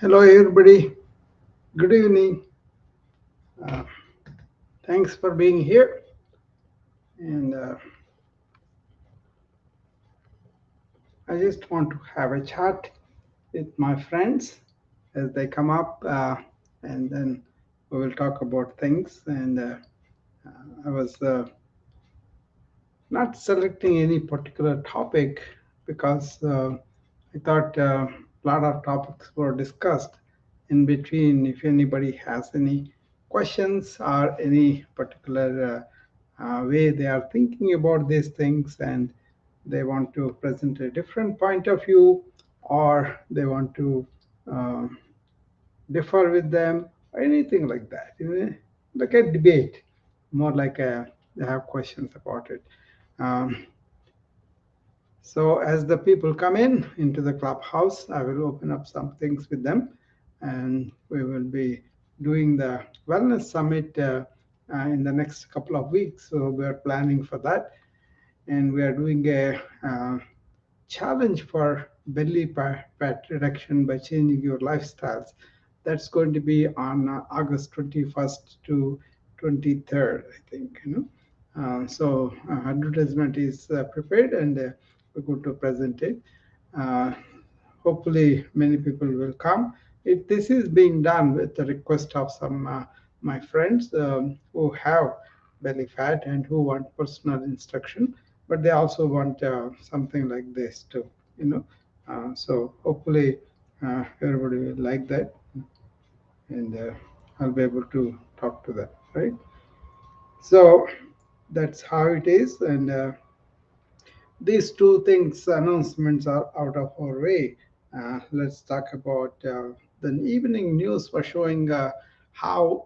Hello, everybody. Good evening. Uh, Thanks for being here. And I just want to have a chat with my friends as they come up, and then we will talk about things. And I was not selecting any particular topic because I thought a lot of topics were discussed in between. If anybody has any questions or any particular way they are thinking about these things and they want to present a different point of view or they want to uh, differ with them or anything like that, like a debate, more like they have questions about it. Um, so as the people come in into the clubhouse, I will open up some things with them, and we will be doing the wellness summit in the next couple of weeks. So we are planning for that, and we are doing a challenge for belly fat reduction by changing your lifestyles. That's going to be on August 21st to 23rd, I think. Advertisement is prepared, and we're going to present it. Uh, Hopefully, many people will come. This is being done with the request of some my friends who have belly fat and who want personal instruction, but they also want something like this too. You know, so hopefully everybody will like that, and I'll be able to talk to them. Right. So that's how it is, and these two things announcements are out of our way. Let's talk about the evening news for showing how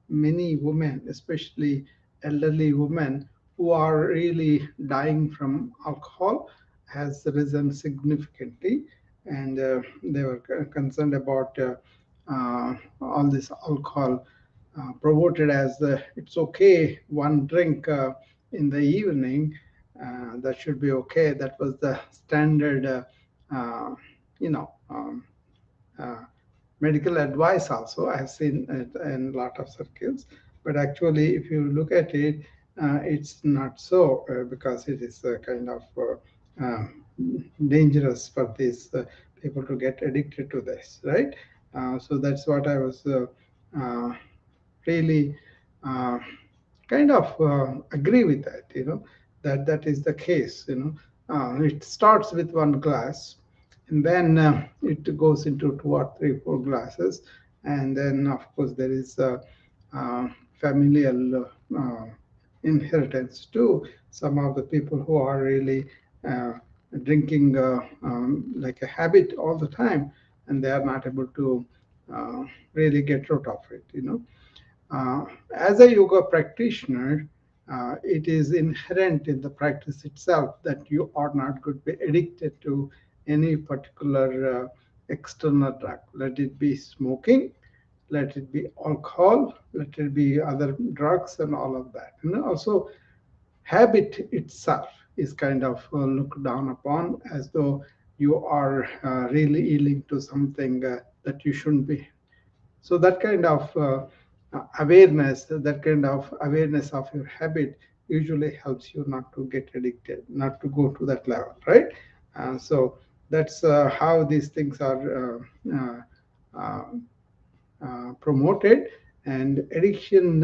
many women, especially elderly women, who are really dying from alcohol, has risen significantly, and they were concerned about all this alcohol promoted as it's okay one drink in the evening, that should be okay. That was the standard, uh, you know, uh, medical advice also. I have seen it in a lot of circles. But actually, if you look at it, it's not so because it is kind of dangerous for these people to get addicted to this, right? So that's what I was uh, really uh, kind of agree with that, that that is the case. It starts with one glass, and then it goes into two or three, four glasses, and then of course there is familial inheritance too. Some of the people who are really uh, drinking like a habit all the time, and they are not able to uh, really get rid of it. As a yoga practitioner, it is inherent in the practice itself that you are not going to be addicted to any particular external drug. Let it be smoking, let it be alcohol, let it be other drugs, and all of that. And also, habit itself is kind of looked down upon as though you are really yielding to something that you shouldn't be. So that kind of awareness of your habit usually helps you not to get addicted, not to go to that level, right? So that's how these things are uh, promoted, and addiction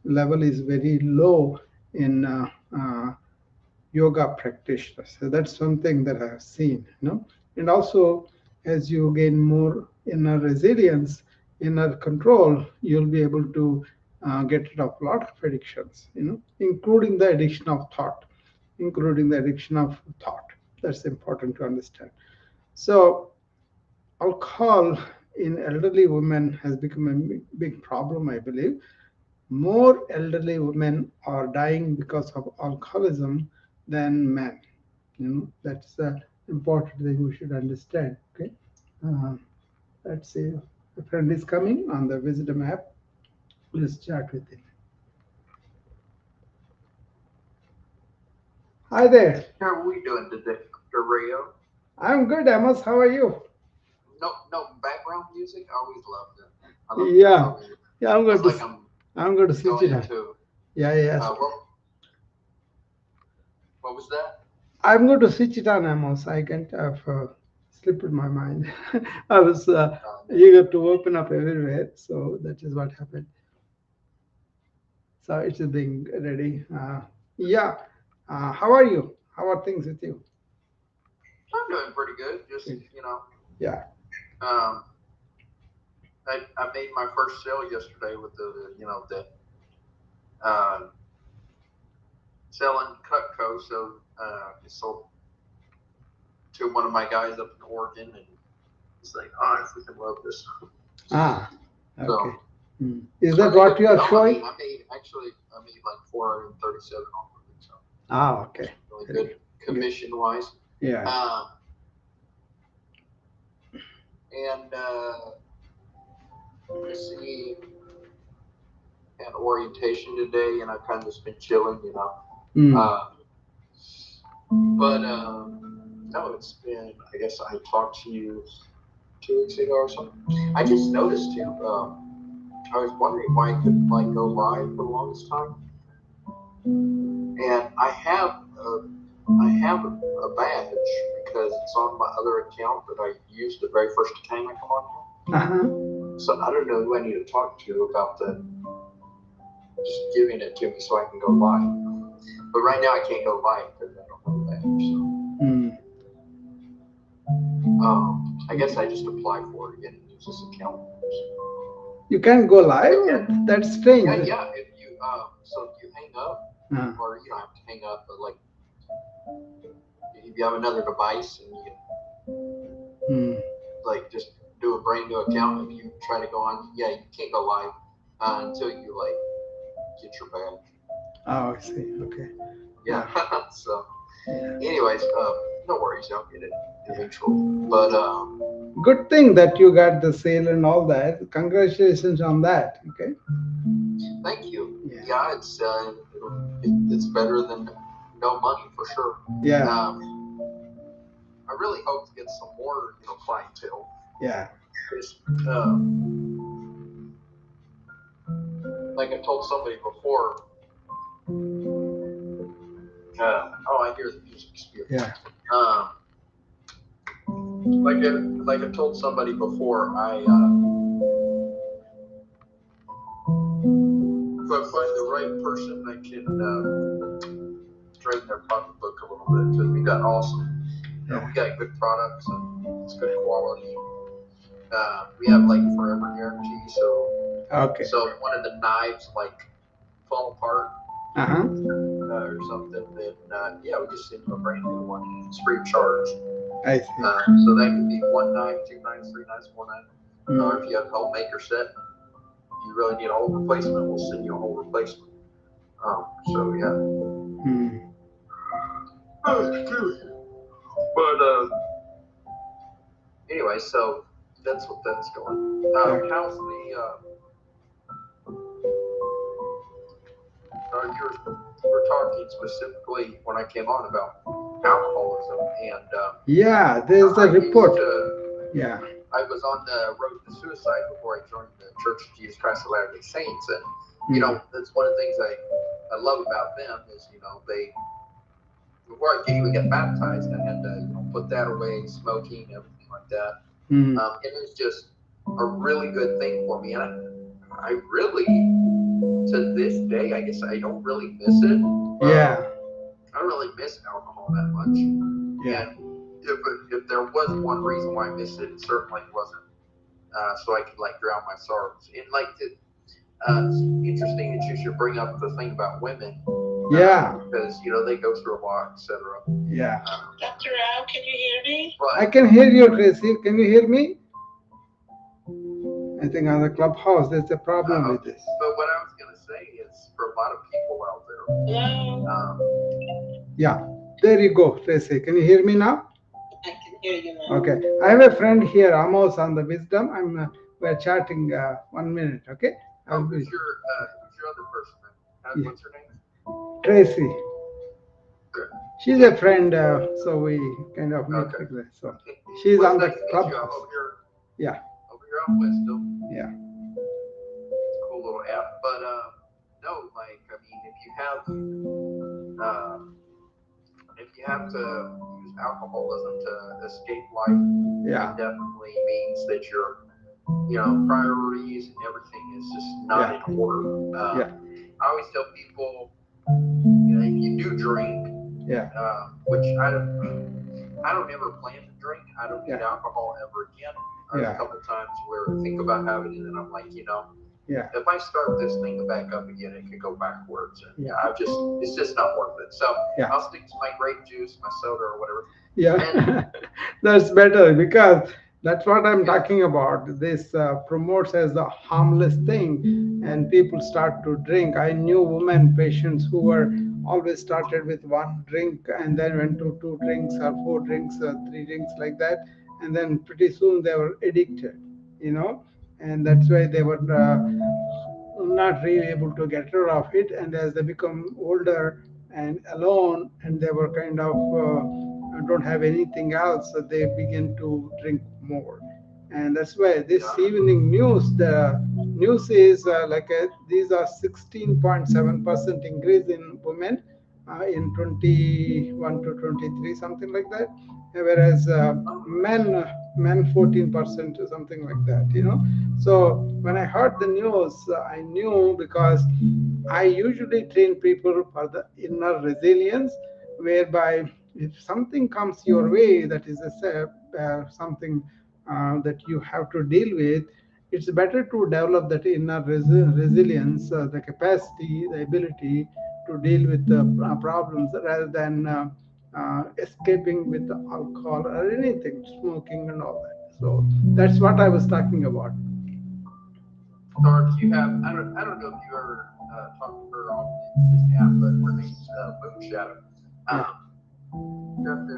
level is very low in yoga practitioners. So that's something that I have seen, And also, as you gain more inner resilience, inner control, you'll be able to get rid of a lot of addictions, including the addiction of thought, including the addiction of thought. That's important to understand. So alcohol in elderly women has become a big problem, I believe. More elderly women are dying because of alcoholism than men. That's the important thing we should understand. Okay. Uh, let's see. A friend is coming on the Wisdom app. Let's chat with him. Hi there. How are we doing today, Dr. Rio? I'm good, Amos. How are you? No, no background music. I always loved it. I love Yeah, techno music. yeah. It's like I'm going to switch going it on. into Yeah, yes. what was that? I'm going to switch it on, Amos. I can't have slipped my mind. I was Yeah. eager to open up everywhere, so that is what happened. So it's being ready. Yeah. How are you? How are things with you? I'm doing pretty good. Just Good. you know, Yeah. um, I made my first sale yesterday with the uh, selling Cutco. So I sold to one of my guys up in Oregon, and he's like, "Oh, I freaking love this." Ah. So Okay. Is I that made what good. you are No, I showing? mean, I made like 437 off of it. So Ah. Okay. really Very good good. commission wise. Yeah. Um, and let's see, had orientation today, and I've kind of just been chilling, you know. Mm. Uh, but no, it's been. I guess I talked to you 2 weeks ago or something. I just noticed too. I was wondering why I couldn't like go live for the longest time, and I have a badge because it's on my other account that I used the very first time I come on Uh-huh. here. So I don't know who I need to talk to about the just giving it to me so I can go live. But right now I can't go live because I don't have a badge. Mm. So I guess I just apply for it again and use this account. You can go live? But yeah, That's strange. yeah. If you so if you hang up, Uh, or you don't have to hang up, but like if you have another device and you can mm. like just do a brand new account. If you try to go on, yeah, you can't go live until you like get your badge. Oh, I see. Okay. Yeah. Yeah. So, Yeah. anyways, no worries, I'll get it Yeah. eventually. But Good thing that you got the sale and all that. Congratulations on that. Okay. thank you. Yeah. Yeah, it's better than no money for sure. Yeah. I really hope to get some more clientele. Yeah. Because, like I told somebody before, oh, I hear the music. Excuse me. Yeah. Um, like I told somebody before, if I find the right person, I can drain their pocketbook a little bit because we got awesome, Yeah. we got good products and it's good quality. We have like forever guarantee, so Okay. so one of the knives like fall apart Uh-huh. or something, then yeah, we just send you a brand new one. It's free of charge. I see. So that could be one knife, two knives, three knives, four knives. Or if you have a homemaker set, you really need a whole replacement, we'll send you a whole replacement. So yeah. Mm. But anyway, so that's what that's going. Okay. How's the you were talking specifically when I came on about alcoholism, and Yeah, there's a I used report. to. Yeah. I was on the road to suicide before I joined the Church of Jesus Christ of Latter-day Saints, and Mm. that's one of the things I love about them is they before I even got baptized, I had to put that away, smoking, everything like that. Mm. It was just a really good thing for me, and I really to this day, I guess I don't really miss it. Yeah. I don't really miss alcohol that much. Yeah. And if there was one reason why I missed it, it certainly wasn't so I could like drown my sorrows. And like it's interesting that you should bring up the thing about women. Yeah. Because they go through a lot, etc. Yeah. Dr. Rao, can you hear me? I can hear you, Tracy. Can you hear me? I think on the clubhouse there's a problem with this. But what I was gonna say is, for a lot of people out there, Hello? Yeah. There you go, Tracy. Can you hear me now? I can hear you now. Okay. I have a friend here, Amos, on the wisdom. We're chatting 1 minute. Okay. who's your other person then? What's her name? Tracy. Good. She's a friend, so we kind of meet Okay. regularly. So she's Well, on the nice to meet you. I'm clubhouse. over here. Yeah. Over your own wisdom. Yeah. It's a cool little app. But no, like I mean, if you have to use alcoholism to escape life, Yeah. it definitely means that your priorities and everything is just not in order. Yeah. I always tell people, if you do drink, Yeah. which I don't ever plan to drink. I don't need alcohol ever again. There's a couple times where I think about having it, and I'm like, if I start this thing back up again, it could go backwards, and it's just not worth it. So I'll stick to my grape juice, my soda, or whatever. Yeah, that's better because that's what I'm talking about. This promotes as the harmless thing, and people start to drink. I knew women patients who were always started with one drink and then went to two drinks or four drinks or three drinks like that, and then pretty soon they were addicted, and that's why they were not really able to get rid of it. And as they become older and alone, and they were kind of don't have anything else, so they begin to drink more. And that's why this evening news, the news is these are 16.7% increase in women in 21 to 23, something like that, whereas men 14% or something like that. So when I heard the news, I knew, because I usually train people for the inner resilience, whereby if something comes your way that is something that you have to deal with, it's better to develop that inner resilience, the capacity, the ability to deal with the problems, rather than escaping with the alcohol or anything, smoking and all that. So that's what I was talking about. Or if you have, I don't know if you ever talked to her on this app, but her name's Moon Shadow. You have to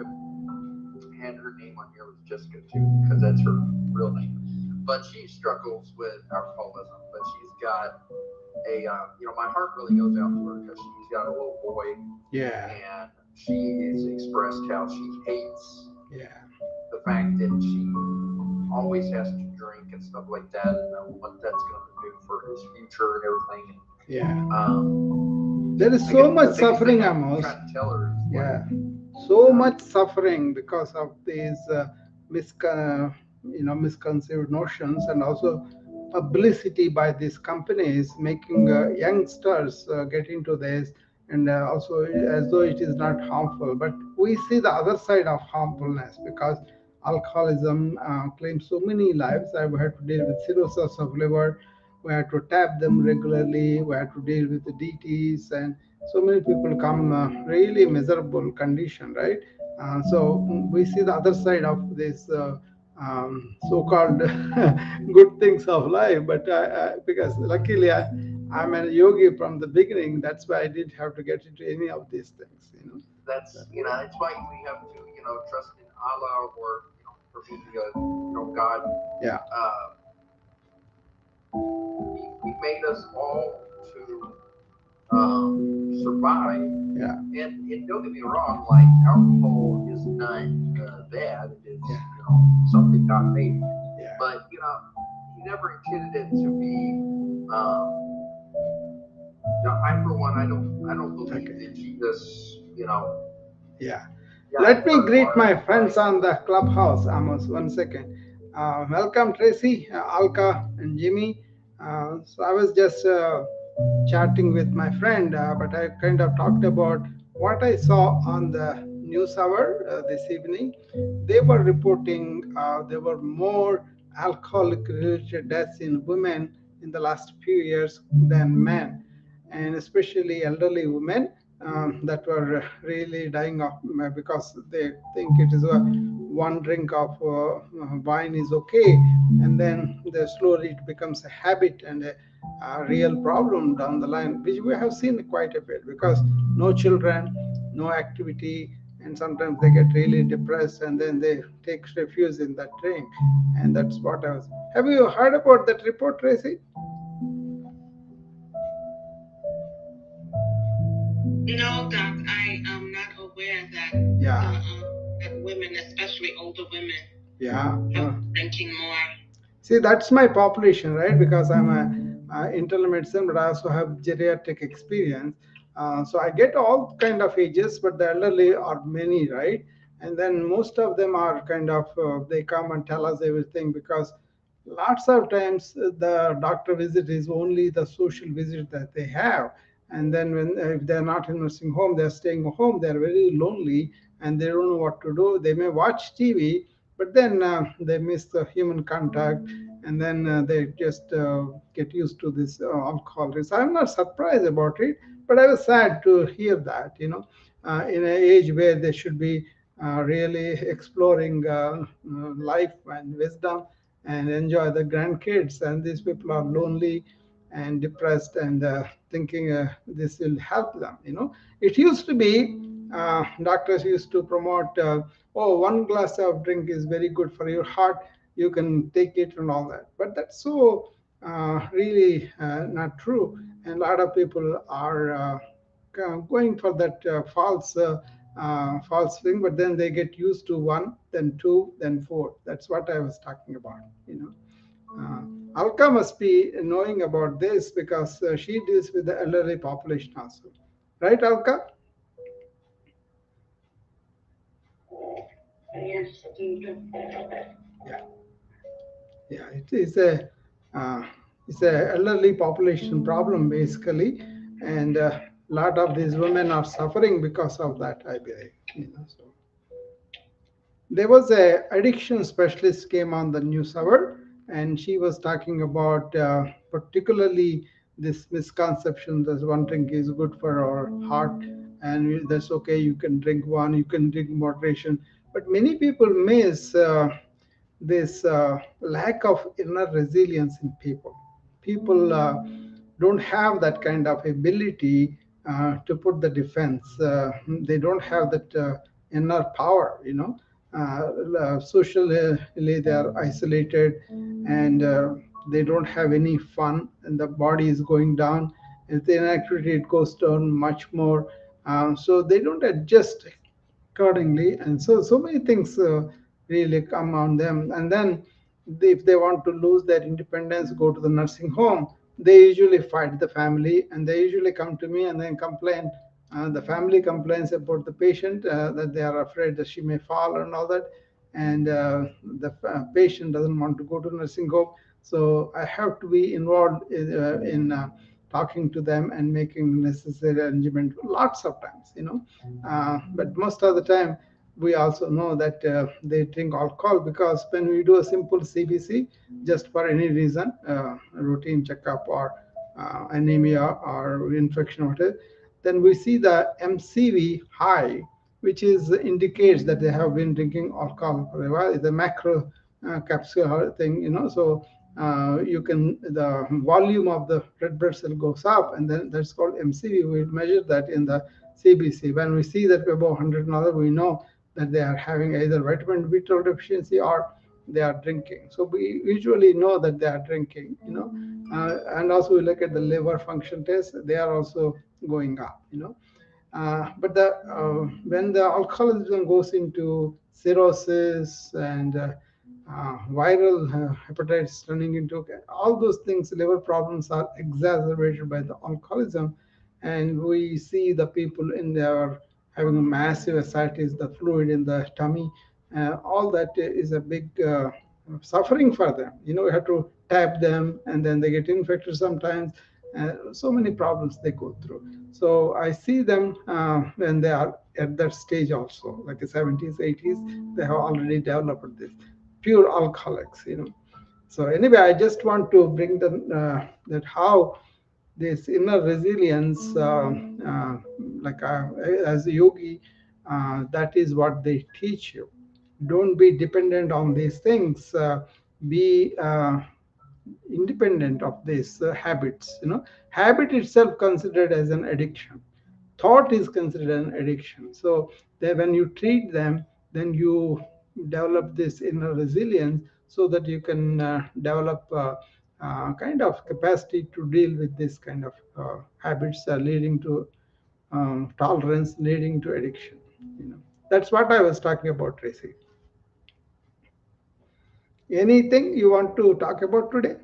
hand her name on here with Jessica too, because that's her real name. But she struggles with alcoholism, but she's got my heart really goes out to her because she's got a little boy. Yeah. And she has expressed how she hates the fact that she always has to drink and stuff like that, and what that's going to do for his future and everything. There is so much suffering, Amos. Trying to tell her so much suffering because of these misconceived notions, and also publicity by these companies making youngsters get into this, and also as though it is not harmful. But we see the other side of harmfulness, because alcoholism claims so many lives. I've had to deal with cirrhosis of liver. We had to tap them regularly. We had to deal with the DTs, and so many people come really miserable condition, right? So we see the other side of this so-called good things of life. But because luckily I'm a yogi from the beginning, that's why I didn't have to get into any of these things. That's that's why we have to trust in Allah, or for me, God. Yeah. He made us all to survive. Yeah. And don't get me wrong, like alcohol is not bad. It's something God made. Yeah. But He never intended it to be. I for one, I don't believe that Jesus. Yeah. Let me greet my friends on the clubhouse, Amos. 1 second. Welcome, Tracy, Alka, and Jimmy. So I was just chatting with my friend, but I kind of talked about what I saw on the news hour this evening. They were reporting there were more alcoholic-related deaths in women in the last few years than men, and especially elderly women that were really dying of because they think it is one drink of wine is okay, and then slowly it becomes a habit and a real problem down the line, which we have seen quite a bit, because no children, no activity, and sometimes they get really depressed and then they take refuge in that drink. And that's what I was. Have you heard about that report, Tracy? No, Doc, I am not aware that that women, especially older women, Yeah. have drinking more. See, that's my population, right? Because I'm a internal medicine, but I also have geriatric experience. So I get all kind of ages, but the elderly are many, right? And then most of them are kind of they come and tell us everything because lots of times the doctor visit is only the social visit that they have. And then when if they're not in nursing home, they're staying home, they're very lonely and they don't know what to do. They may watch TV, but then they miss the human contact, and then they just get used to this alcoholism. I'm not surprised about it, but I was sad to hear that, in an age where they should be really exploring life and wisdom and enjoy the grandkids, and these people are lonely and depressed and thinking this will help them. It used to be doctors used to promote, oh, one glass of drink is very good for your heart, you can take it and all that, but that's so really not true, and a lot of people are going for that false thing, but then they get used to one, then two, then four. That's what I was talking about. Alka must be knowing about this because she deals with the elderly population also, right, Alka? Yes, Yeah, yeah. It is a uh, it's a elderly population problem basically, and a lot of these women are suffering because of that. I believe. So there was a addiction specialist came on the news hour, and she was talking about particularly this misconception that one drink is good for our heart, and that's okay. You can drink one, you can drink moderation, but many people miss this lack of inner resilience in people. People don't have that kind of ability to put the defense. They don't have that inner power, socially they are isolated, and they don't have any fun, and the body is going down. If the inactivity, it goes down much more. So they don't adjust accordingly, and so many things really come on them, and then if they want to lose their independence, go to the nursing home, they usually fight the family, and they usually come to me and then complain. The family complains about the patient, that they are afraid that she may fall and all that, and the patient doesn't want to go to nursing home. So I have to be involved in talking to them and making necessary arrangement lots of times, but most of the time, we also know that they drink alcohol because when we do a simple CBC, just for any reason, routine checkup or anemia or infection or whatever, then we see the MCV high, which is indicates that they have been drinking alcohol for a while. It's a macro capsule thing, so you can the volume of the red blood cell goes up, and then that's called MCV. We measure that in the CBC. When we see that above 100 and other, we know that they are having either vitamin B12 deficiency or they are drinking. So we usually know that they are drinking, and also we look at the liver function test; they are also going up, but when the alcoholism goes into cirrhosis and viral hepatitis turning into all those things, liver problems are exacerbated by the alcoholism, and we see the people in there having a massive ascites, the fluid in the tummy, all that is a big suffering for them. We have to tap them, and then they get infected sometimes. So many problems they go through. So I see them when they are at that stage also, like the 70s, 80s, they have already developed this pure alcoholics. So anyway, I just want to bring them that how this inner resilience, like as a yogi, that is what they teach you. Don't be dependent on these things. Be independent of these habits. Habit itself considered as an addiction. Thought is considered an addiction. So that when you treat them, then you develop this inner resilience so that you can develop kind of capacity to deal with this kind of habits leading to tolerance, leading to addiction. That's what I was talking about, Tracy. Anything you want to talk about today?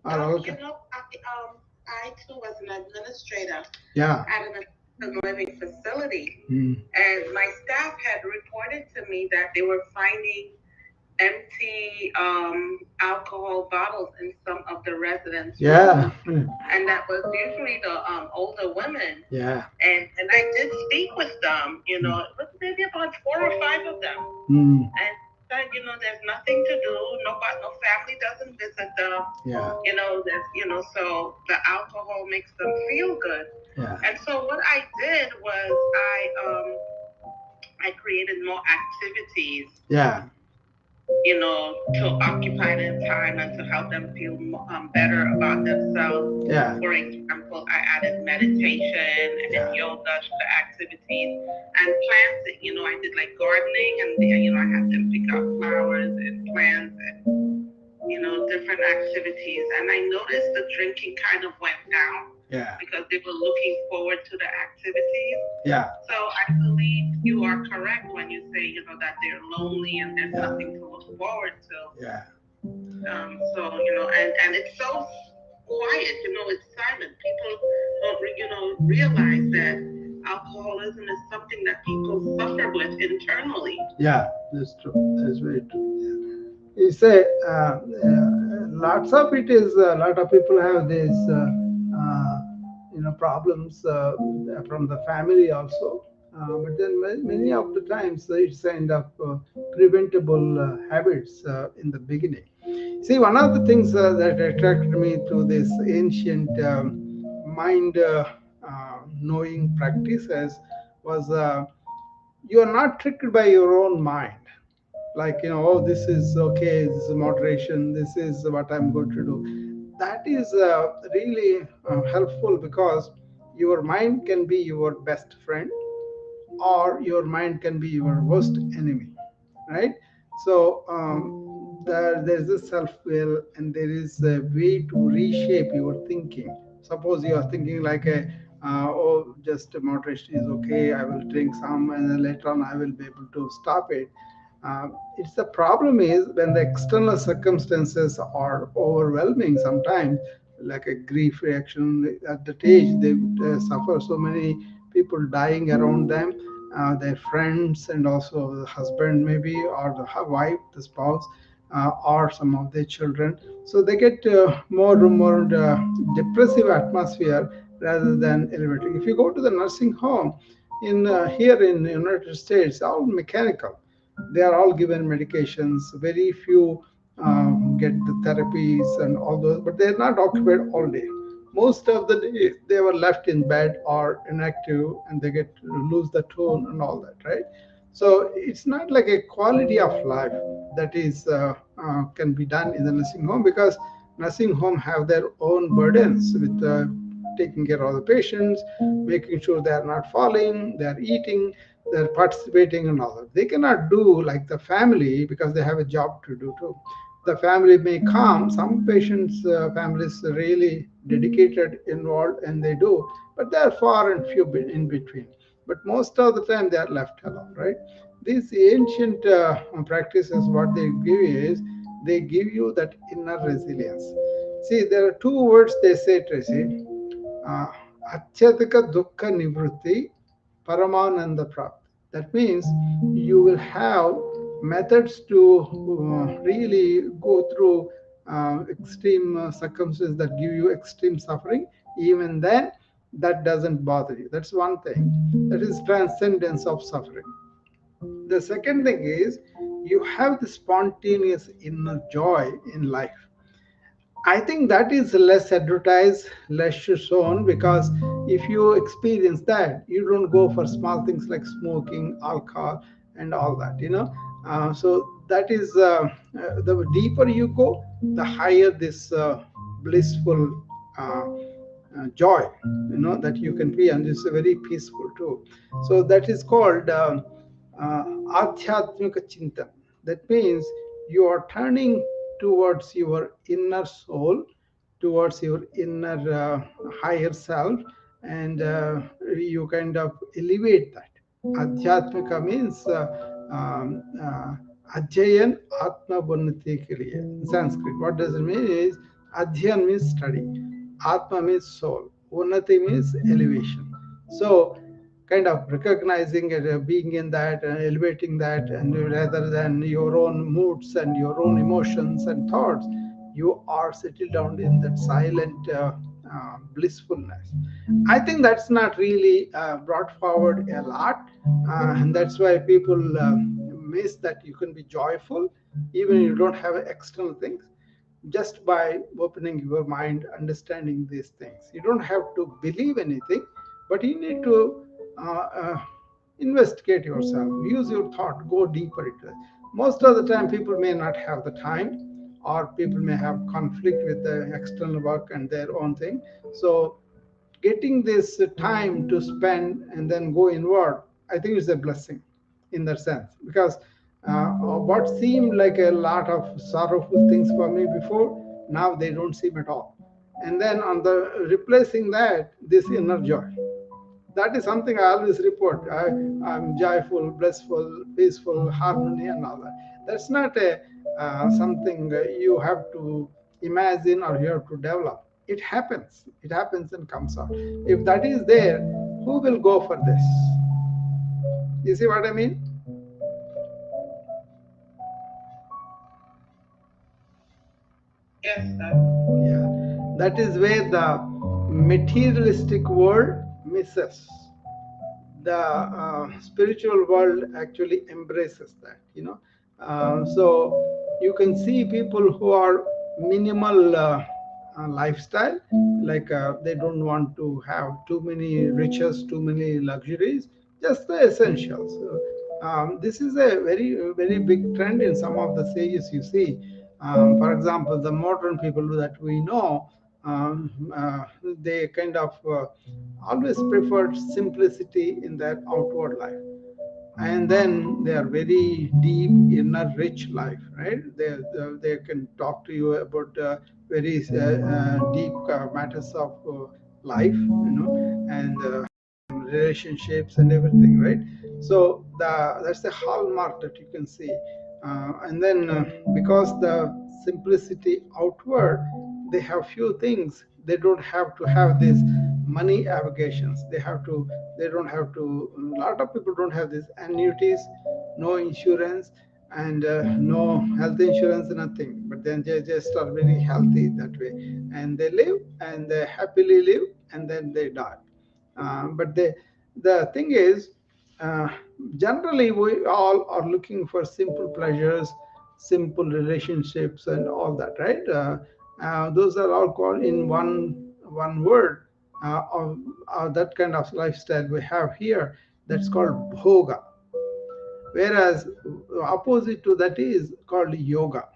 Or You okay. know, I too was an administrator Yeah. at an assisted living facility, Mm. and my staff had reported to me that they were finding empty alcohol bottles in some of the residents' Yeah. rooms, and that was usually the older women. Yeah. And I did speak with them. You know, it was maybe about 4 or 5 of them, Mm. and said, there's nothing to do. No family doesn't visit them. Yeah. So the alcohol makes them feel good. Yeah. And so what I did was I created more activities, Yeah. to occupy their time and to help them feel better about themselves. Yeah. For example, I added meditation and Yeah. yoga to the activities and planting. I did like gardening, and I had them pick out flowers and plants and different activities. And I noticed the drinking kind of went down Yeah. because they were looking forward to the activities. Yeah. So I believe you are correct when you say, that they're lonely and there's Yeah. nothing to look forward to. Yeah. So, and it's so quiet, it's silent. People don't, realize that alcoholism is something that people suffer with internally. Yeah. That's true. That's very true. You say lots of it is a lot of people have this problems from the family also, but then many of the times it's kind of preventable habits in the beginning. See, one of the things that attracted me to this ancient mind knowing practices was you are not tricked by your own mind. Like, oh, this is okay, this is moderation, this is what I'm going to do. That is really helpful, because your mind can be your best friend, or your mind can be your worst enemy, right? So there's a self will, and there is a way to reshape your thinking. Suppose you are thinking like oh, just moderation is okay, I will drink some, and then later on I will be able to stop it. It's the problem is when the external circumstances are overwhelming sometimes, like a grief reaction. At that age, they suffer so many people dying around them, their friends, and also the husband maybe, or the wife, the spouse, or some of their children. So they get more and more depressive atmosphere rather than elevating. If you go to the nursing home in here in the United States, all mechanical. They are all given medications. Very few get the therapies and all those, but they're not occupied all day. Most of the day they were left in bed or inactive, and they get to lose the tone and all that, right? So it's not like a quality of life that is can be done in the nursing home, because nursing home have their own burdens with taking care of the patients, making sure they are not falling, they are eating, they're participating and all that. They cannot do like the family, because they have a job to do too. The family may come, some patients, families really dedicated, involved, and they do, but they are far and few in between. But most of the time they are left alone, right? These ancient practices, what they give you is, they give you that inner resilience. See, there are two words they say, Tracy. uh, Achyadika dukkha nivrutti, paramananda prapti. That means you will have methods to really go through extreme circumstances that give you extreme suffering. Even then, that doesn't bother you. That's one thing. That is transcendence of suffering. The second thing is, you have the spontaneous inner joy in life. I think that is less advertised, less shown, because if you experience that, you don't go for small things like smoking, alcohol, and all that, So that is the deeper you go, the higher this blissful joy, that you can be, and it's very peaceful too. So that is called Adhyatmika Chintan. That means you are turning towards your inner soul, towards your inner higher self, and you kind of elevate that. Adhyatmika means Adhyayan Atma Bunnati ke liye. In Sanskrit, what does it mean is Adhyan means study, Atma means soul, Unnati means elevation. So, kind of recognizing it, being in that, and elevating that, and rather than your own moods and your own emotions and thoughts, you are settled down in that silent blissfulness. I think that's not really brought forward a lot, and that's why people miss that you can be joyful even if you don't have external things, just by opening your mind, understanding these things. You don't have to believe anything, but you need to uh, uh, investigate yourself, use your thought, go deeper into it. Most of the time, people may not have the time, or people may have conflict with the external work and their own thing. So, getting this time to spend and then go inward, I think is a blessing in that sense. Because what seemed like a lot of sorrowful things for me before, now they don't seem at all. And then on the replacing that, this inner joy. That is something I always report. I'm joyful, blissful, peaceful, harmony, and all that. That's not a something you have to imagine or you have to develop. It happens. It happens and comes out. If that is there, who will go for this? You see what I mean? Yes, sir. Yeah. That is where the materialistic world misses. The spiritual world actually embraces that, so you can see people who are minimal lifestyle, like they don't want to have too many riches, too many luxuries, just the essentials. This is a very big trend in some of the sages you see. For example, the modern people that we know, they kind of always preferred simplicity in their outward life, and then they are very deep inner rich life, right? They can talk to you about very deep matters of life, and relationships and everything, right? So that's the hallmark that you can see. And then because the simplicity outward, they have few things. They don't have to have these money avocations. They don't have to. A lot of people don't have these annuities, no insurance, and no health insurance, nothing. But then they just are very healthy that way, and they live and they happily live, and then they die. But the thing is, uh, generally we all are looking for simple pleasures, simple relationships, and all that, right? Those are all called in one word. That kind of lifestyle we have here, that's called bhoga. Whereas opposite to that is called yoga.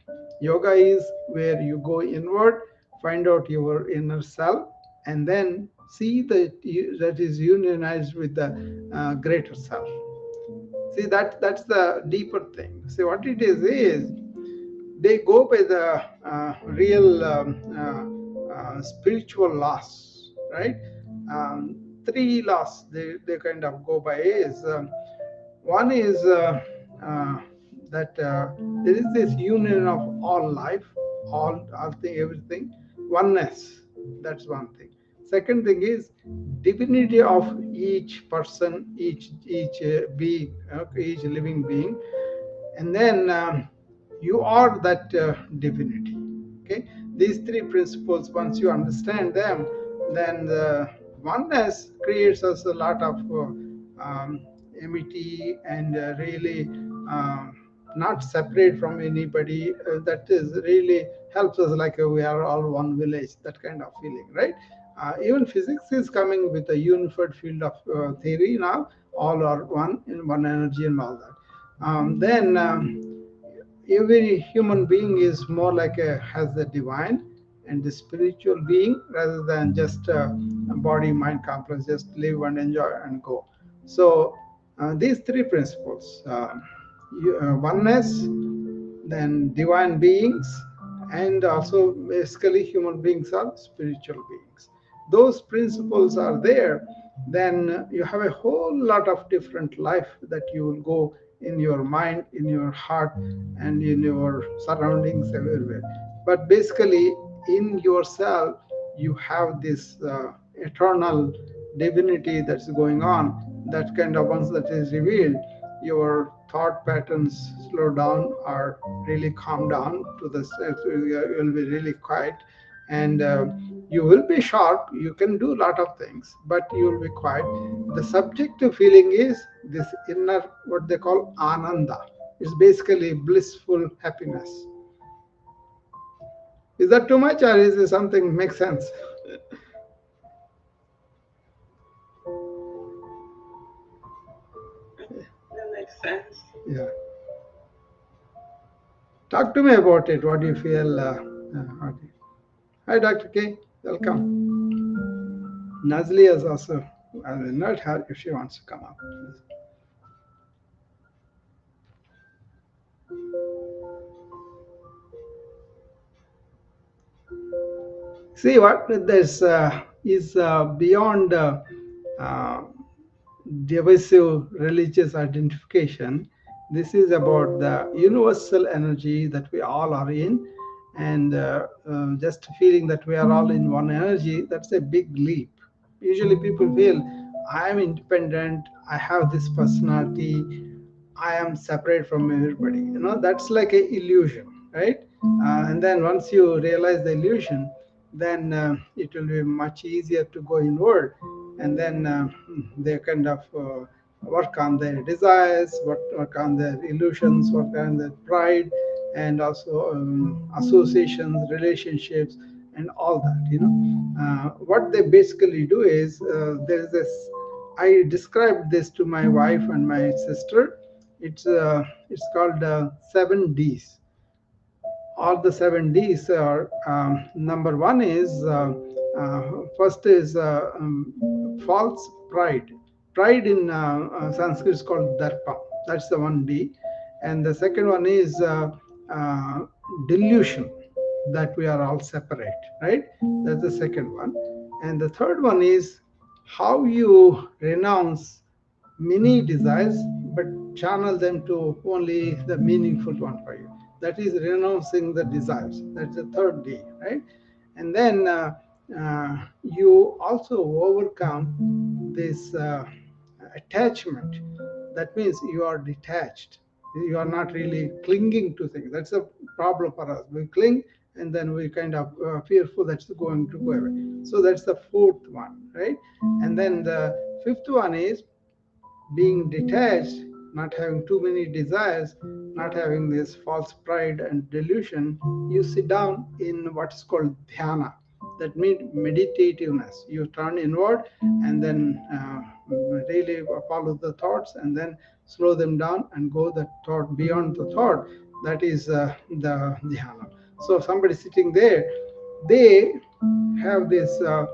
Yoga is where you go inward, find out your inner self, and then see that is unionized with the greater self. See, that's the deeper thing. See, what it is they go by the real spiritual laws, right? Three laws they kind of go by is, one is uh, that there is this union of all life, all thing, everything, oneness. That's one thing. Second thing is divinity of each person, each being, each living being, and then you are that divinity. Okay, these three principles, once you understand them, then the oneness creates us a lot of amity, and really not separate from anybody. That is really helps us, like we are all one village, that kind of feeling, right? Even physics is coming with a unified field of theory now. All are one in one energy and all that. Then every human being is more like has the divine and the spiritual being, rather than just a body mind complex, just live and enjoy and go. So these three principles, oneness, then divine beings, and also basically human beings are spiritual beings. Those principles are there, then you have a whole lot of different life that you will go in your mind, in your heart, and in your surroundings everywhere. But basically, in yourself, you have this eternal divinity that's going on. That kind of once that is revealed, your thought patterns slow down or really calm down to the you will be really quiet, and you will be sharp. You can do a lot of things, but you will be quiet. The subjective feeling is this inner, what they call ananda. It's basically blissful happiness. Is that too much, or is it something make sense? That makes sense. Yeah. Talk to me about it. What do you feel? Okay. Hi, Dr. K. Welcome. Nazli is also, I will not her if she wants to come up. See what this is beyond uh, divisive religious identification. This is about the universal energy that we all are in, and just feeling that we are all in one energy. That's a big leap. Usually, people feel I am independent, I have this personality, I am separate from everybody. That's like a illusion, right? And then once you realize the illusion, then it will be much easier to go inward, and then they kind of work on their desires, work on their illusions, work on their pride, and also associations, relationships, and all that. What they basically do is there is this. I described this to my wife and my sister. It's called 7Ds. All the 7Ds are number one is first is false pride. Pride in Sanskrit is called darpa. That's the 1D. And the second one is uh, delusion, that we are all separate, right? That's the second one. And the third one is how you renounce many desires but channel them to only the meaningful one for you. That is renouncing the desires. That's the third D, right? And then you also overcome this attachment. That means you are detached. You are not really clinging to things. That's a problem for us. We cling, and then we kind of fearful that's going to go away. So that's the fourth one, right? And then the fifth one is being detached, not having too many desires, not having this false pride and delusion. You sit down in what is called dhyana. That means meditativeness. You turn inward and then really follow the thoughts, and then slow them down and go the thought beyond the thought. That is the dhyana. So somebody sitting there, they have this uh,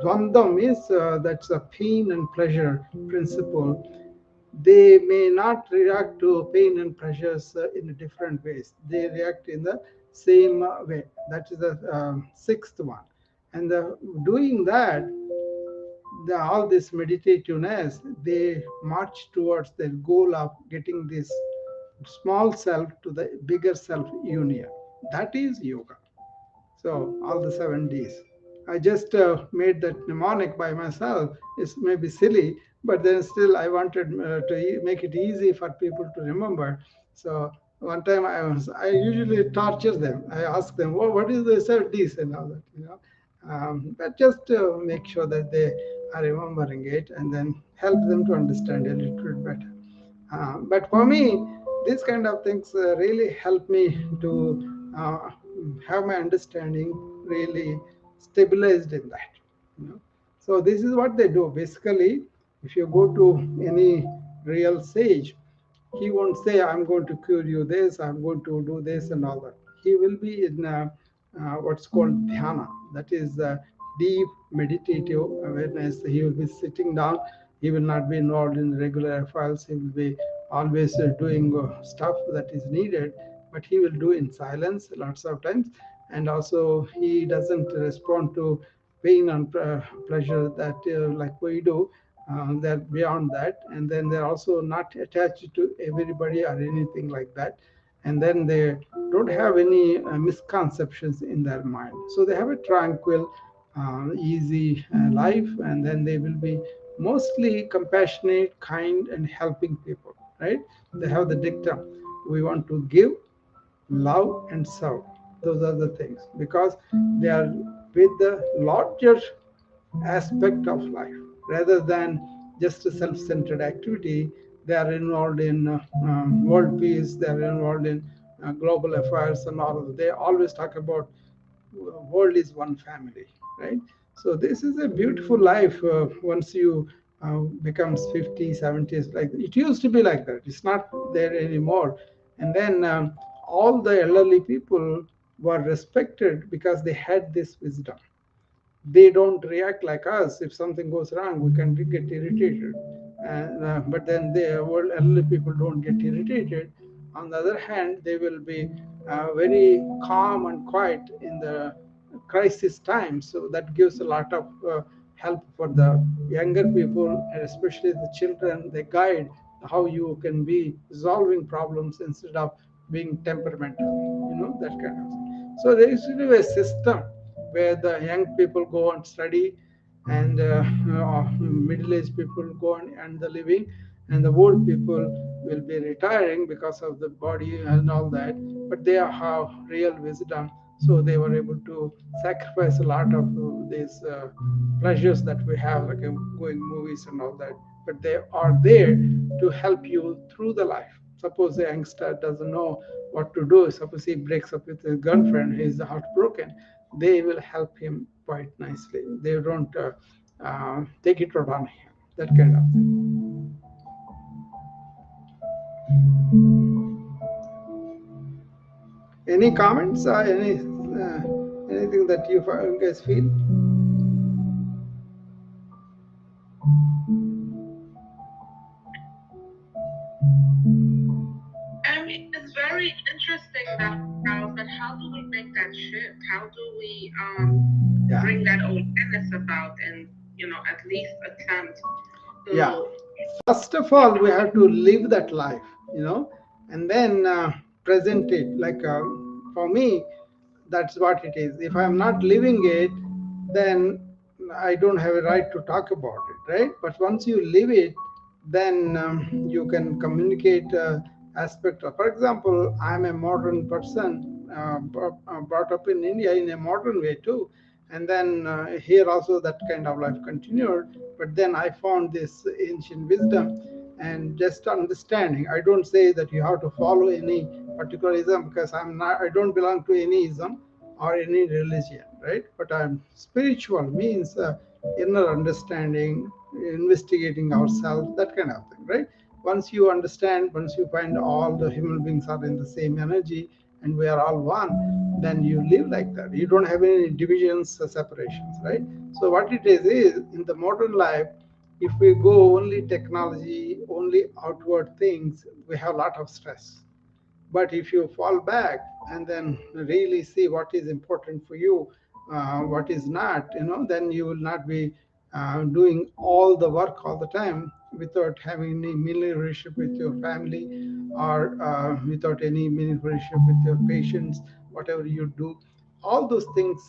Dvandam is that's a pain and pleasure principle. They may not react to pain and pleasures in different ways. They react in the same way. That is the sixth one. And doing that, all this meditativeness, they march towards their goal of getting this small self to the bigger self union. That is yoga. So all the 7Ds. I just made that mnemonic by myself. It's maybe silly, but then still I wanted to make it easy for people to remember. So one time I usually torture them. I ask them, "Oh, what is the 7Ds and all that. But just to make sure that they are remembering it, and then help them to understand a little bit better. But for me, these kind of things really help me to have my understanding really stabilized in that. You know. So this is what they do. Basically, if you go to any real sage, he won't say, "I'm going to cure you this, I'm going to do this," and all that. He will be in what's called dhyana. That is deep meditative awareness. He will be sitting down. He will not be involved in regular affairs. He will be always doing stuff that is needed, but he will do in silence lots of times. And also, he doesn't respond to pain and pleasure that like we do. They're beyond that, and then they're also not attached to everybody or anything like that, and then they don't have any misconceptions in their mind. So they have a tranquil, easy life, and then they will be mostly compassionate, kind, and helping people. Right? They have the dictum: we want to give, love, and serve. Those are the things, because they are with the larger aspect of life rather than just a self-centered activity. They are involved in world peace, they are involved in global affairs and all of that. They always talk about world is one family, right? So this is a beautiful life once you becomes 50, 70s. Like it used to be like that, it's not there anymore. And then all the elderly people were respected because they had this wisdom. They don't react like us. If something goes wrong, we can get irritated, and but then the world elderly people don't get irritated. On the other hand, they will be very calm and quiet in the crisis time, so that gives a lot of help for the younger people, and especially the children. They guide how you can be solving problems instead of being temperamental, that kind of thing. So there is to be a system where the young people go and study, and middle-aged people go on and the living, and the old people will be retiring because of the body and all that, but they have real wisdom, so they were able to sacrifice a lot of these pleasures that we have, like going movies and all that, but they are there to help you through the life. Suppose a youngster doesn't know what to do, suppose he breaks up with his girlfriend, he's heartbroken, they will help him quite nicely. They don't take it out on him, that kind of thing. Any comments or anything that you guys feel? I mean, it's very interesting that, Charles, but how do we make that shift? How do we Yeah. bring that awareness about and, at least attempt Yeah. to, First of all, we have to live that life, and then present it. Like for me, that's what it is. If I'm not living it, then I don't have a right to talk about it, right? But once you live it, then you can communicate aspect of. For example, I'm a modern person, brought up in India in a modern way too, and then here also that kind of life continued. But then I found this ancient wisdom and just understanding. I don't say that you have to follow any particular ism, because I don't belong to any ism or any religion, right? But I'm spiritual, means inner understanding, investigating ourselves, that kind of thing, right? Once you understand, once you find all the human beings are in the same energy and we are all one, then you live like that. You don't have any divisions or separations, right? So what it is in the modern life, if we go only technology, only outward things, we have a lot of stress. But if you fall back and then really see what is important for you, what is not, then you will not be doing all the work all the time without having any meaningful relationship with your family, or without any meaningful relationship with your patients, whatever you do. All those things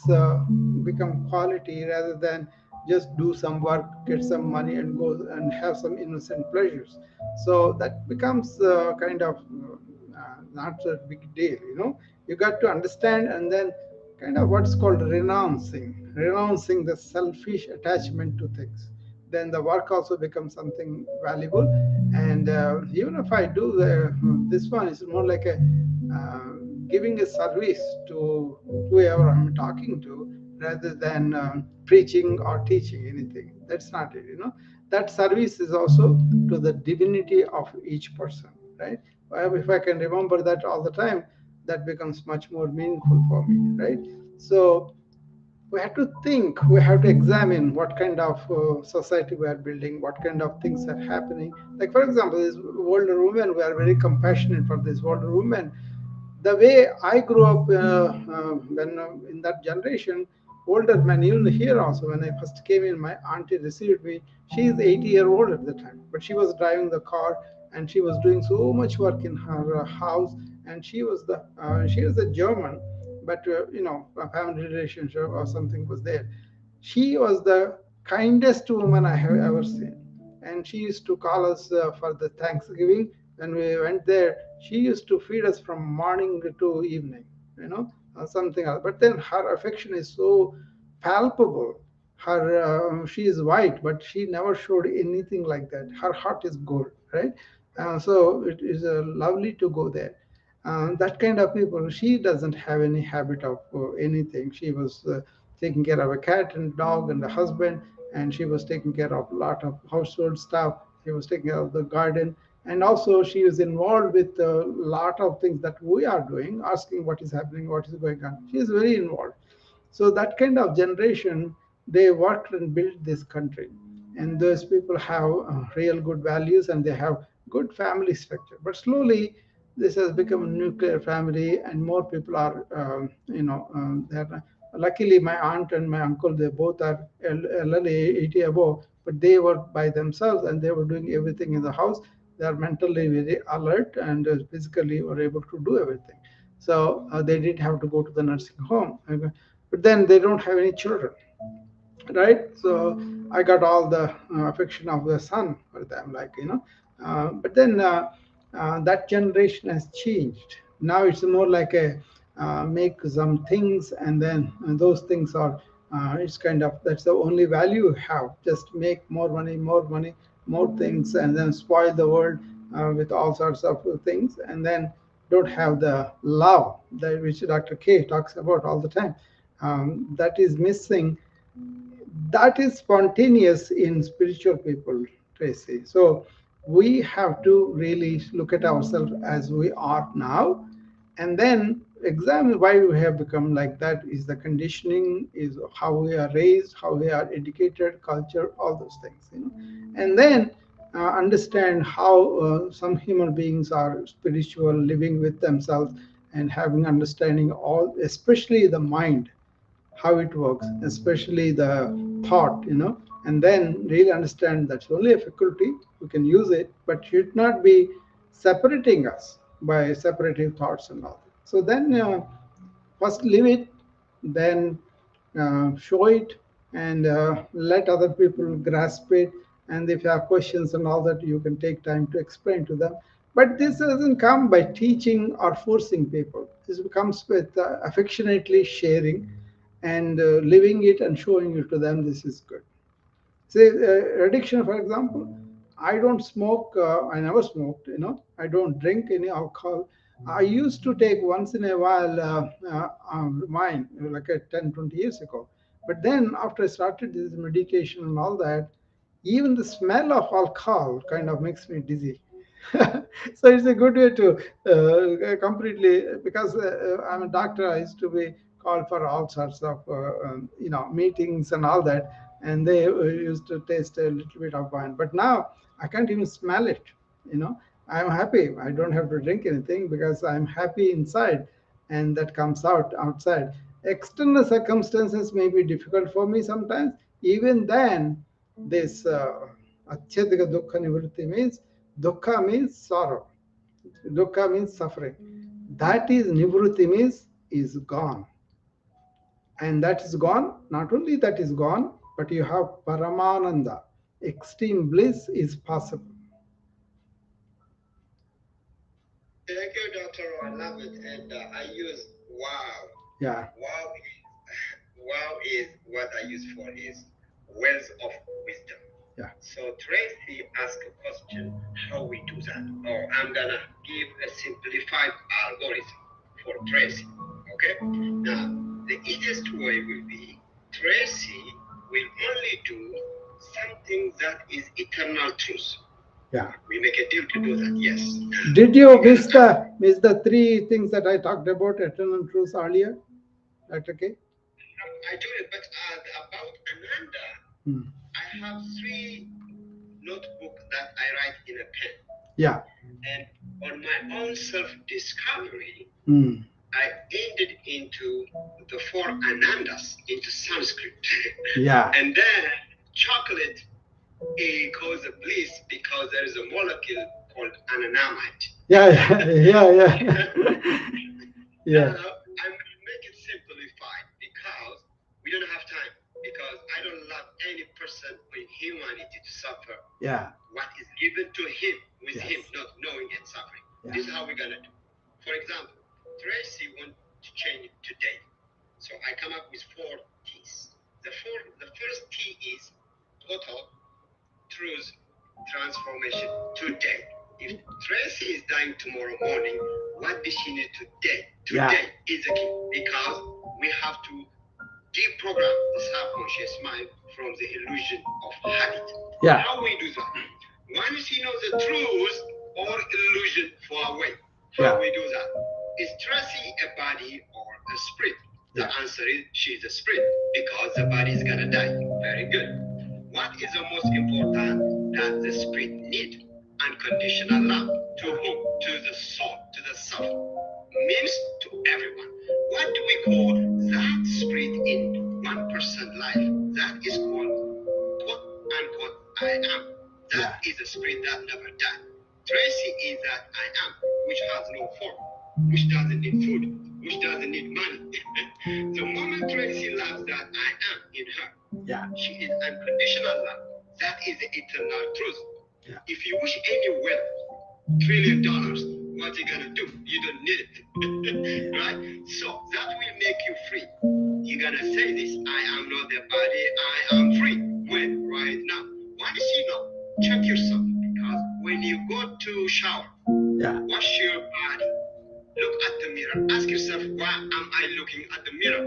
become quality rather than just do some work, get some money, and go and have some innocent pleasures. So that becomes kind of not a big deal. You got to understand, and then kind of what's called renouncing the selfish attachment to things. Then the work also becomes something valuable. And even if I do this one, is more like a uh, giving a service to whoever I'm talking to, rather than preaching or teaching anything. That's not it. That service is also to the divinity of each person, right? If I can remember that all the time, that becomes much more meaningful for me, right? So we have to think, we have to examine what kind of society we are building, what kind of things are happening. Like, for example, these older women, we are very compassionate for these older women. The way I grew up when in that generation, older men. Even here also, when I first came in, my auntie received me. She is 80-year-old at the time, but she was driving the car and she was doing so much work in her house. And she was a German, but a family relationship or something was there. She was the kindest woman I have ever seen. And she used to call us for the Thanksgiving. When we went there, she used to feed us from morning to evening, something else. But then her affection is so palpable. She is white, but she never showed anything like that. Her heart is gold, right? So it is lovely to go there. That kind of people, she doesn't have any habit of anything. She was taking care of a cat and dog and a husband, and she was taking care of a lot of household stuff. She was taking care of the garden, and also she was involved with a lot of things that we are doing, asking what is happening, what is going on. She is very involved. So that kind of generation, they worked and built this country, and those people have real good values and they have good family structure. But slowly, this has become a nuclear family, and more people are, they're, luckily my aunt and my uncle, they both are elderly, 80 above, but they were by themselves and they were doing everything in the house. They are mentally very alert and physically were able to do everything. So they didn't have to go to the nursing home. But then they don't have any children, right? So I got all the affection of the son for them, but then that generation has changed. Now it's more like a make some things, and then those things are it's kind of, that's the only value you have. Just make more money, more things, and then spoil the world with all sorts of things, and then don't have the love that which Dr. K talks about all the time. That is missing. That is spontaneous in spiritual people, Tracy. So we have to really look at ourselves as we are now, and then examine why we have become like that. Is the conditioning, is how we are raised, how we are educated, culture, all those things. And then understand how some human beings are spiritual, living with themselves and having understanding all, especially the mind, how it works, especially the thought, and then really understand that's only a faculty. We can use it, but should not be separating us by separative thoughts and all. So then first live it, then show it, and let other people grasp it. And if you have questions and all that, you can take time to explain to them. But this doesn't come by teaching or forcing people. This comes with affectionately sharing and living it and showing it to them. This is good. Say addiction, for example. I don't smoke. I never smoked. I don't drink any alcohol. I used to take once in a while wine, like 10, 20 years ago. But then after I started this medication and all that, even the smell of alcohol kind of makes me dizzy. So it's a good way to completely, because I'm a doctor. I used to be called for all sorts of meetings and all that, and they used to taste a little bit of wine. But now I can't even smell it. You know, I'm happy. I don't have to drink anything because I'm happy inside, and that comes out outside. External circumstances may be difficult for me sometimes. Even then, this Achyadika Dukkha Nivritti means, Dukkha means sorrow, Dukkha means suffering. That is Nivritti means is gone. And that is gone. Not only that is gone, but you have Paramananda. Extreme bliss is possible. Thank you, Doctor. I love it, and I use wow. Yeah. Wow is what I use for is wells of wisdom. Yeah. So Tracy asked a question, how we do that? Oh, I'm gonna give a simplified algorithm for Tracy. Okay? Now, the easiest way will be Tracy will only do something that is eternal truth. Yeah. We make a deal to do that, yes. Did you miss the three things that I talked about, eternal truths, earlier? Dr. K? I told it, but about Ananda, I have 3 notebooks that I write in a pen. Yeah. And on my own self-discovery, I ended into the four anandas into Sanskrit. Yeah. And then chocolate causes bliss because there is a molecule called anandamide. Yeah, yeah, yeah, yeah, Now, I'm going to make it simplified because we don't have time. Because I don't love any person in humanity to suffer yeah, what is given to him with Yes. him not knowing and suffering. Yeah. This is how we're going to do. For example, Tracy wants to change it today. So I come up with 4 T's. The first T is total truth transformation today. If Tracy is dying tomorrow morning, what does she need today? Yeah. Today is the key because we have to deprogram the subconscious mind from the illusion of habit. Yeah. How we do that? Once you know the truth or illusion far away, how Yeah. we do that? Is Tracy a body or a spirit? The Yeah. answer is she's a spirit because the body is gonna die. Very good. What is the most important that the spirit need? Unconditional love. To whom? To the soul, to the self. Means to everyone. What do we call that spirit in one person's life? That is called quote unquote I am. That is a spirit that never died. Tracy is that I am, which has no form, which doesn't need food, which doesn't need money. The moment Tracy loves that I am in her, Yeah. she is unconditional love. That is the eternal truth. Yeah. If you wish any wealth, $1 trillion, what you gonna do? You don't need it. Right? So that will make you free. You're gonna say this, I am not the body, I am free. When? Right now. Why does you know? Check yourself. Because when you go to shower, Yeah. wash your body, look at the mirror, ask yourself, why am I looking at the mirror?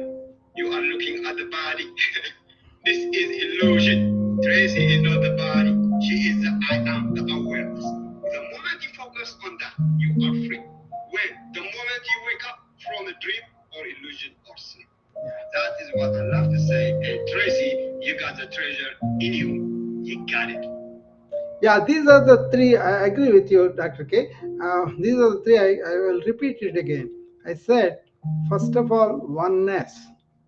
You are looking at the body. This is illusion. Tracy is not the body. She is the I am, the awareness. The moment you focus on that, you are free. When? The moment you wake up from a dream or illusion or sleep. That is what I love to say. And Tracy, you got the treasure in you. You got it. Yeah, these are the three. I agree with you, Dr. K. These are the three. I will repeat it again. I said, first of all, oneness.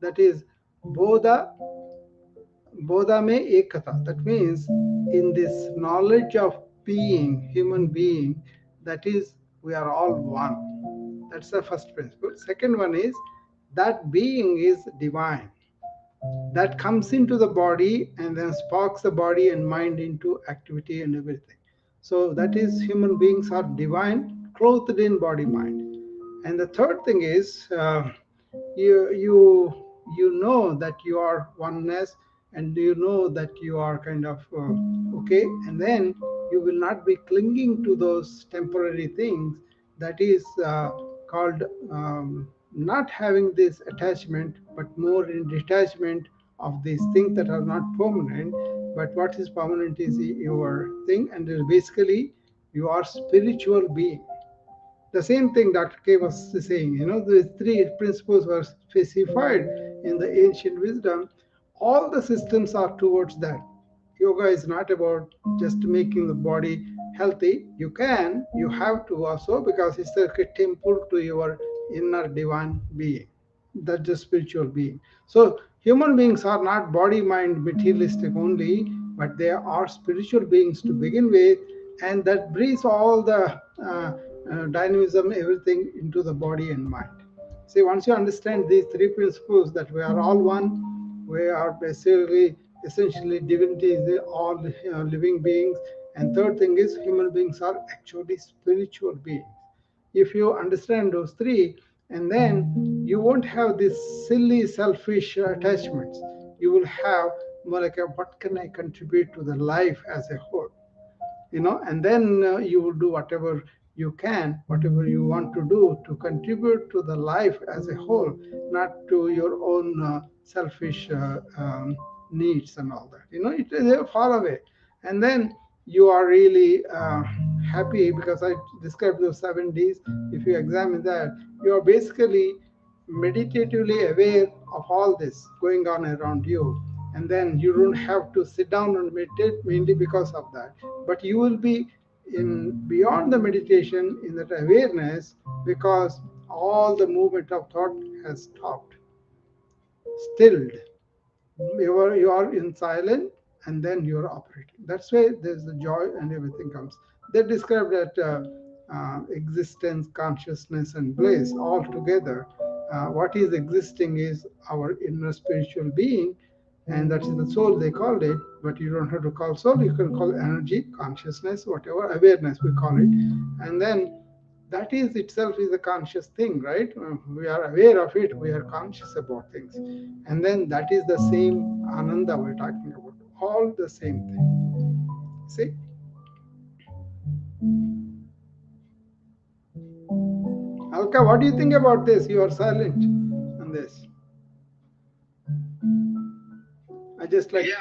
That is Bodha, Bodha me ekata. That means in this knowledge of being, human being, that is, we are all one. That's the first principle. Second one is that being is divine. That comes into the body and then sparks the body and mind into activity and everything. So that is, human beings are divine, clothed in body mind. And the third thing is you know that you are oneness, and you know that you are kind of okay, and then you will not be clinging to those temporary things. That is called not having this attachment, but more in detachment of these things that are not permanent. But what is permanent is your thing, and basically you are spiritual being. The same thing Dr. K was saying, the three principles were specified in the ancient wisdom. All the systems are towards that. Yoga is not about just making the body healthy. You have to also, because it's like a temple to your inner divine being. That's the spiritual being. So human beings are not body, mind, materialistic only, but they are spiritual beings to begin with, and that brings all the dynamism, everything into the body and mind. See, once you understand these three principles, that we are all one, we are basically, essentially, divinity is all living beings. And third thing is, human beings are actually spiritual beings. If you understand those three, and then you won't have these silly, selfish attachments. You will have more like a, what can I contribute to the life as a whole? And then you will do whatever you can, whatever you want to do to contribute to the life as a whole, not to your own selfish needs and all that. They're far away. And then you are really happy, because I described those 7 Ds. If you examine that, you are basically meditatively aware of all this going on around you, and then you don't have to sit down and meditate mainly because of that, but you will be in beyond the meditation in that awareness, because all the movement of thought has stopped, stilled. You are in silent, and then you're operating. That's why there's the joy and everything comes. They describe that existence, consciousness, and bliss all together. What is existing is our inner spiritual being, and that is the soul, they called it. But you don't have to call soul, you can call energy, consciousness, whatever, awareness we call it. And then that is itself is a conscious thing, right? We are aware of it, we are conscious about things. And then that is the same ananda we're talking about, all the same thing. See, Alka, what do you think about this? You are silent on this. I just like, Yeah,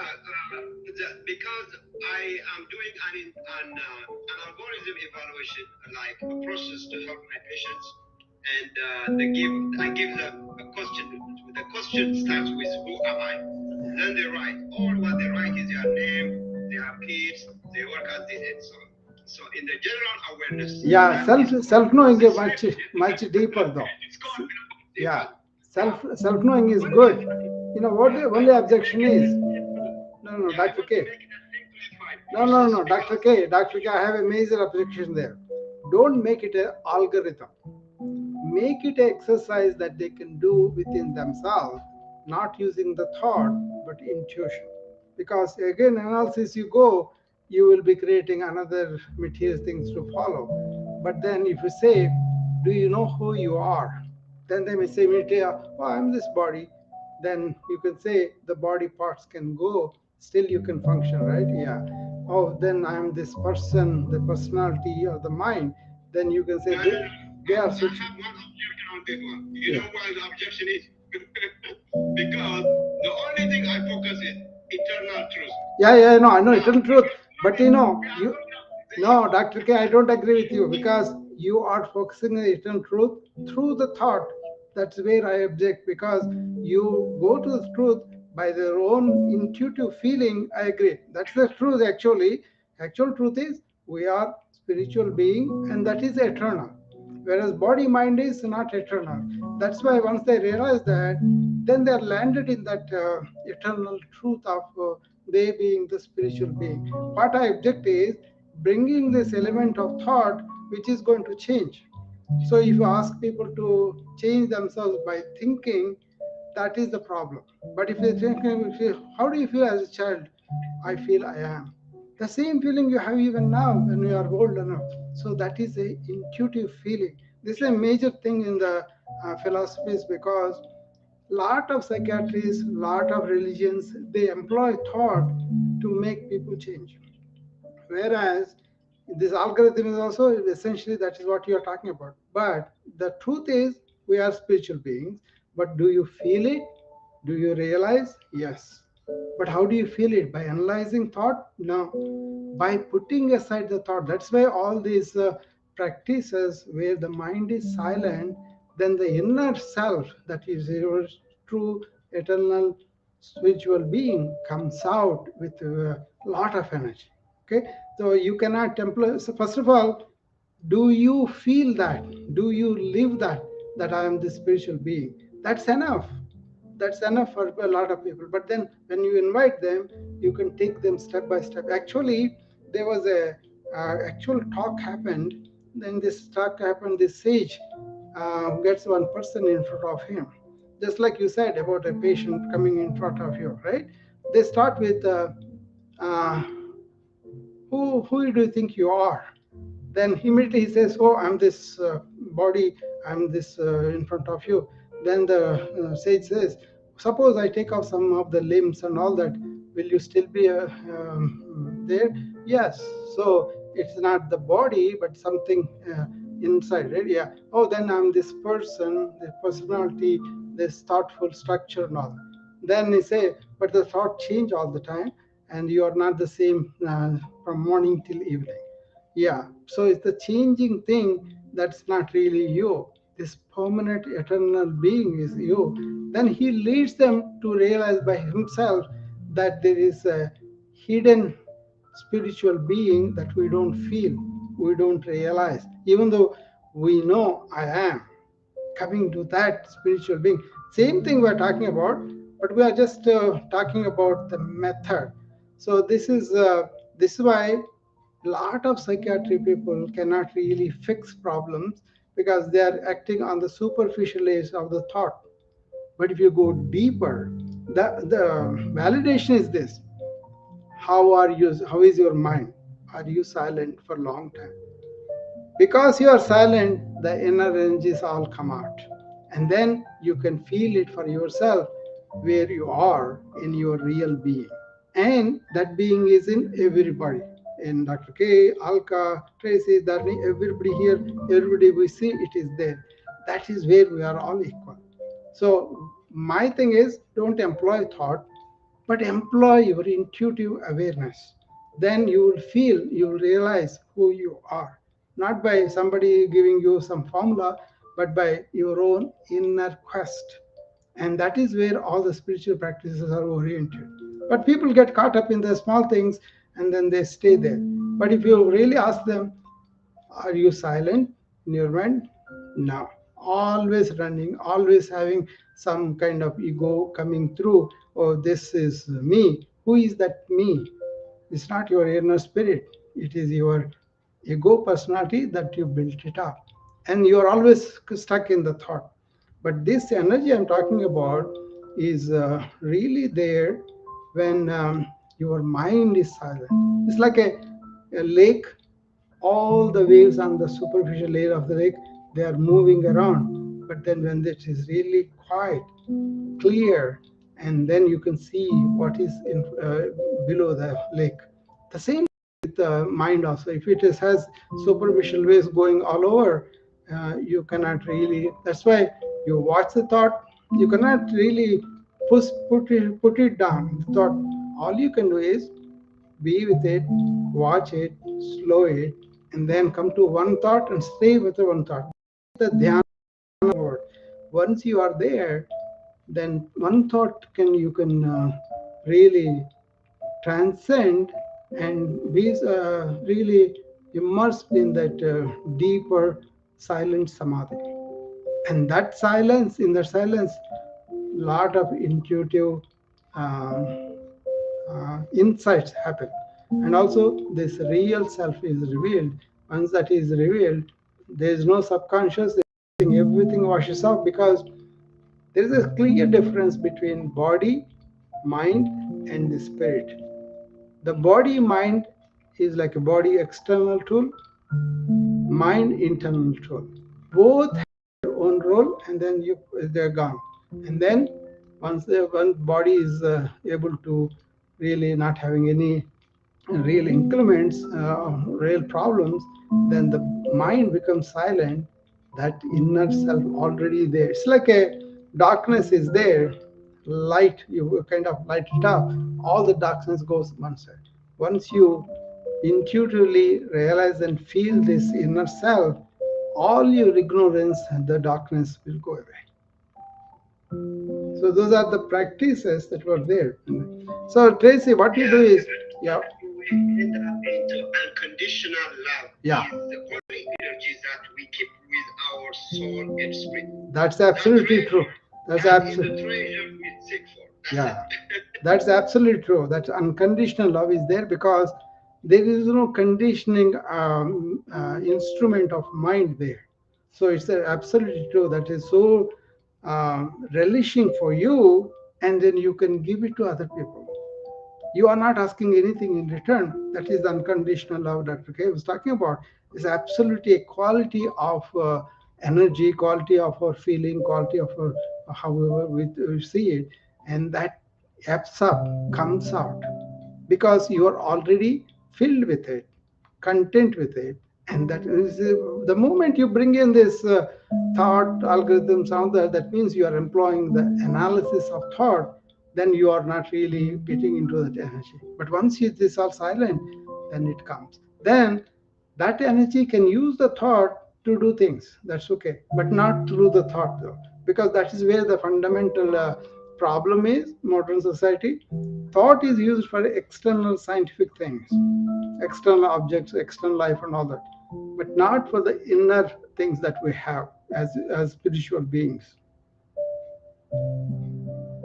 because I am doing an algorithm evaluation, like a process to help my patients, and I give them a question. The question starts with who am I? Then they write. All what they write is their name, they have kids, they work at this, and so on. So in the general awareness, yeah, self knowing is much deeper though. it's called Yeah, self knowing is good. You know what the only objection is? No, no, Dr. K. No, no, no, Dr. K. Dr. K, I have a major objection there. Don't make it an algorithm. Make it an exercise that they can do within themselves, not using the thought, but intuition. Because again, analysis you go, you will be creating another material things to follow. But then if you say, do you know who you are? Then they may say, oh, I'm this body. Then you can say the body parts can go, still you can function, right? Yeah. Oh, then I'm this person, the personality or the mind. Then you can say they are I switching. have one objection on this one. You Yeah. know why the objection is? Because the only thing I focus is eternal truth. Yeah, no, I know Now, eternal truth. But you know, we are you going to no, Dr. K, I don't agree with you because you are focusing on the eternal truth through the thought. That's where I object because you go to the truth by their own intuitive feeling. I agree. That's the truth actually. Actual truth is we are spiritual being and that is eternal. Whereas body mind is not eternal. That's why once they realize that, then they're landed in that eternal truth of they being the spiritual being. What I object is bringing this element of thought which is going to change. So if you ask people to change themselves by thinking, that is the problem. But if they think, how do you feel as a child? I feel I am. The same feeling you have even now when you are old enough. So that is a intuitive feeling. This is a major thing in the philosophies because lot of psychiatrists, lot of religions, they employ thought to make people change. Whereas this algorithm is also essentially that is what you are talking about. But the truth is, we are spiritual beings. But do you feel it? Do you realize? Yes. But how do you feel it? By analyzing thought? No. By putting aside the thought. That's why all these practices where the mind is silent, then the inner self, that is your true eternal spiritual being, comes out with a lot of energy. Okay, so you cannot employ. So first of all, do you feel that? Do you live that I am the spiritual being? That's enough. That's enough for a lot of people. But then when you invite them, you can take them step by step. Actually, there was a actual talk happened. Then this talk happened, this sage gets one person in front of him, just like you said about a patient coming in front of you, right? They start with uh, who do you think you are? Then immediately he says, oh, I'm this body, I'm this in front of you. Then the sage says, suppose I take off some of the limbs and all that, will you still be there? Yes. So it's not the body but something inside, right? Yeah. Oh, then I'm this person, the personality, this thoughtful structure and all. Then he say, but the thought change all the time and you are not the same from morning till evening. Yeah, so it's the changing thing that's not really you. This permanent eternal being is you. Then he leads them to realize by himself that there is a hidden spiritual being that we don't feel, we don't realize, even though we know I am. coming to that spiritual being. Same thing we're talking about, but we are just talking about the method. So this is why a lot of psychiatry people cannot really fix problems, because they are acting on the superficial layers of the thought. But if you go deeper, the validation is this: how is your mind? Are you silent for a long time? Because you are silent, the inner energies all come out, and then you can feel it for yourself, where you are in your real being. And that being is in everybody, in Dr. K, Alka, Tracy, Dharni, everybody here, everybody we see, it is there. That is where we are all equal. So my thing is, don't employ thought, but employ your intuitive awareness. Then you will realize who you are, not by somebody giving you some formula, but by your own inner quest. And that is where all the spiritual practices are oriented. But people get caught up in the small things, and then they stay there. But if you really ask them, are you silent in your mind? No. Always running, always having some kind of ego coming through. Oh, this is me. Who is that me? It's not your inner spirit. It is your ego personality that you built it up. And you're always stuck in the thought. But this energy I'm talking about is really there when your mind is silent. It's like a lake. All the waves on the superficial layer of the lake, they are moving around. But then when it is really quiet, clear, and then you can see what is below the lake. The same with the mind also. If it has superficial waves going all over, you cannot really. That's why you watch the thought. You cannot really put it down. The thought. All you can do is be with it, watch it, slow it, and then come to one thought and stay with the one thought. The dhyana word. Once you are there, then one thought you can really transcend and be really immersed in that deeper silent samadhi. And that silence, in that silence, lot of intuitive um, insights happen. And also this real self is revealed. Once that is revealed, there is no subconscious. Everything washes off, because there is a clear difference between body, mind, and the spirit. The body mind is like a body external tool, mind internal tool. Both have their own role, and then they're gone. And then once the one body is able to really not having any real increments, real problems, then the mind becomes silent. That inner self already there. It's like a darkness is there, light, you kind of light it up, all the darkness goes one side. Once you intuitively realize and feel this inner self, all your ignorance and the darkness will go away. So those are the practices that were there. So Tracy, what you do is, yeah, We end up into unconditional love. Yeah. Is the only energy that we keep with our soul and spirit. That's absolutely true. That's That is the absolutely, treasure we seek for. That's yeah, it. that's absolutely true. That unconditional love is there, because there is no conditioning instrument of mind there. So it's absolutely true. That is so relishing for you, and then you can give it to other people. You are not asking anything in return. That is the unconditional love Dr. K was talking about. Is absolutely a quality of energy, quality of our feeling, quality of our, however we see it, and that ebbs up, comes out, because you are already filled with it, content with it. And that is the moment you bring in this thought algorithms out there, that means you are employing the analysis of thought, then you are not really getting into that energy. But once this are silent, then it comes. Then that energy can use the thought to do things. That's okay, but not through the thought though, because that is where the fundamental problem is. Modern society, thought is used for external scientific things, external objects, external life, and all that, but not for the inner things that we have. as spiritual beings.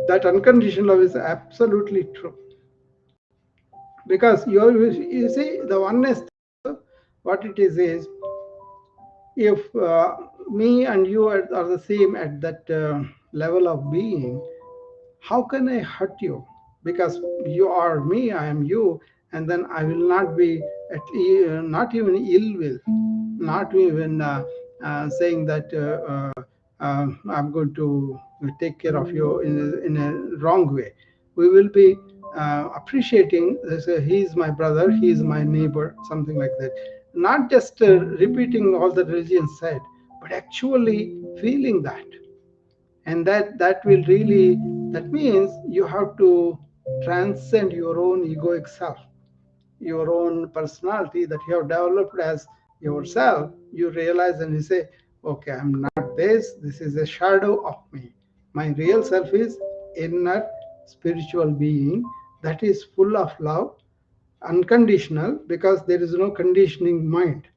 That unconditional love is absolutely true, because you see the oneness, what it is if me and you are the same at that level of being, how can I hurt you? Because you are me, I am you, and then I will not be not even ill will, not even saying that I'm going to take care of you in a wrong way. We will be appreciating this, he is my brother, he is my neighbor, something like that. Not just repeating all the religion said, but actually feeling that. And that will really, that means you have to transcend your own egoic self, your own personality that you have developed as yourself. You realize and you say, okay, I'm not this is a shadow of me. My real self is inner spiritual being that is full of love, unconditional, because there is no conditioning mind.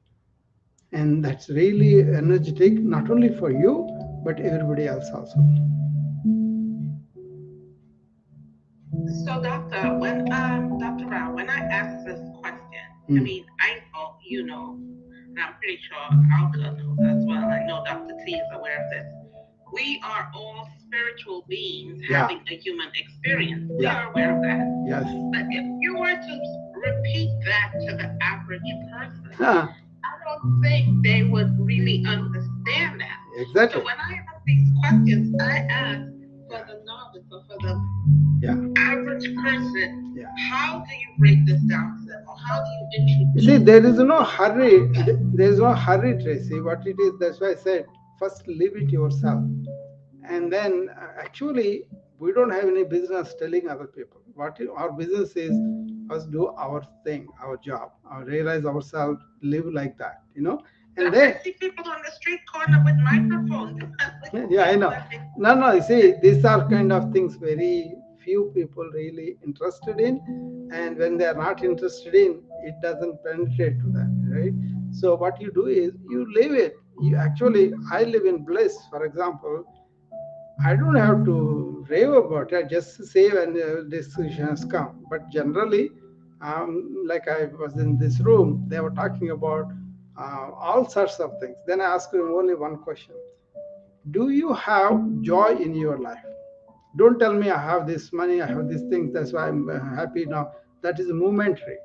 And that's really energetic, not only for you but everybody else also. So, Dr. Rao, when I ask this question, I Mm. mean, I know you know, and I'm pretty sure Alka knows as well. I know Dr. T is aware of this. We are all spiritual beings Yeah. having a human experience. We Yeah. are aware of that. Yes. But if you were to repeat that to the average person, Ah, I don't think they would really understand that. exactly. So when I ask these questions, I ask for the novice or for the Yeah. average person, Yeah. how do you break this down to them, or how do you You see, introduce there is no this hurry. concept? There is no hurry, Tracy. What it is, that's why I said, first live it yourself. And then actually, we don't have any business telling other people. Our business is us do our thing, our job, realize ourselves, live like that, And then, I see people on the street corner with microphones. yeah, I know. No, no, you see, these are kind of things very few people really interested in. And when they are not interested in, it doesn't penetrate to them, right? So what you do is you live it. You actually, I live in bliss, for example. I don't have to rave about it. I just say when decisions come. But generally, like I was in this room, they were talking about all sorts of things. Then I asked them only one question: do you have joy in your life? Don't tell me I have this money, I have these things, that's why I'm happy now. That is momentary.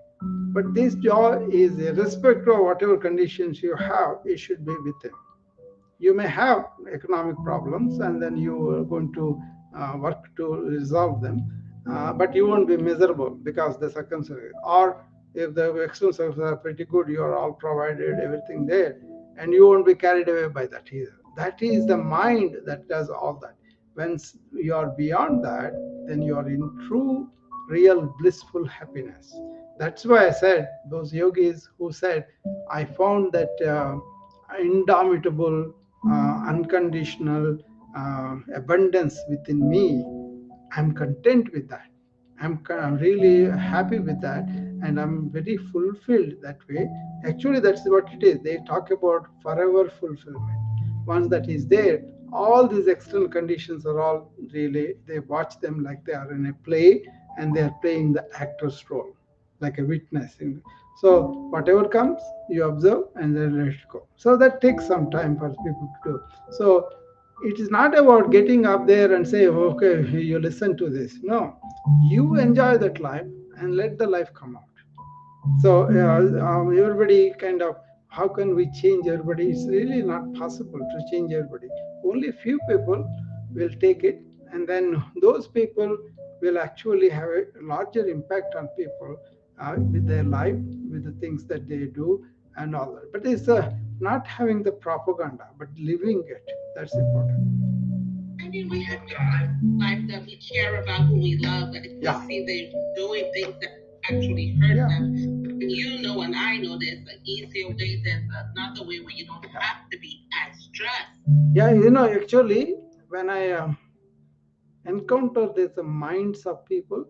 But this joy is irrespective of whatever conditions you have, it should be within. You may have economic problems and then you are going to work to resolve them, but you won't be miserable because the circumstances, or if the expenses are pretty good, you are all provided, everything there, and you won't be carried away by that either. That is the mind that does all that. When you are beyond that, then you are in true real blissful happiness. That's why I said those yogis who said, I found that indomitable, unconditional abundance within me. I'm content with that. I'm really happy with that, and I'm very fulfilled that way. Actually, that's what it is. They talk about forever fulfillment. Once that is there, all these external conditions are all really, they watch them like they are in a play, and they are playing the actor's role, like a witness. So whatever comes, you observe and then let it go. So that takes some time for people to do. So it is not about getting up there and say, okay, you listen to this. No, you enjoy that life and let the life come out. So everybody kind of, how can we change everybody? It's really not possible to change everybody. Only few people will take it, and then those people will actually have a larger impact on people with their life, with the things that they do and all that. But it's not having the propaganda, but living it. That's important. I mean, we have to life that we care about, who we love, but if we see they're doing things that actually hurt them, and you know and I know there's an easier way, there's another way where you don't have to be as stressed. Yeah, actually, when I encounter these minds of people,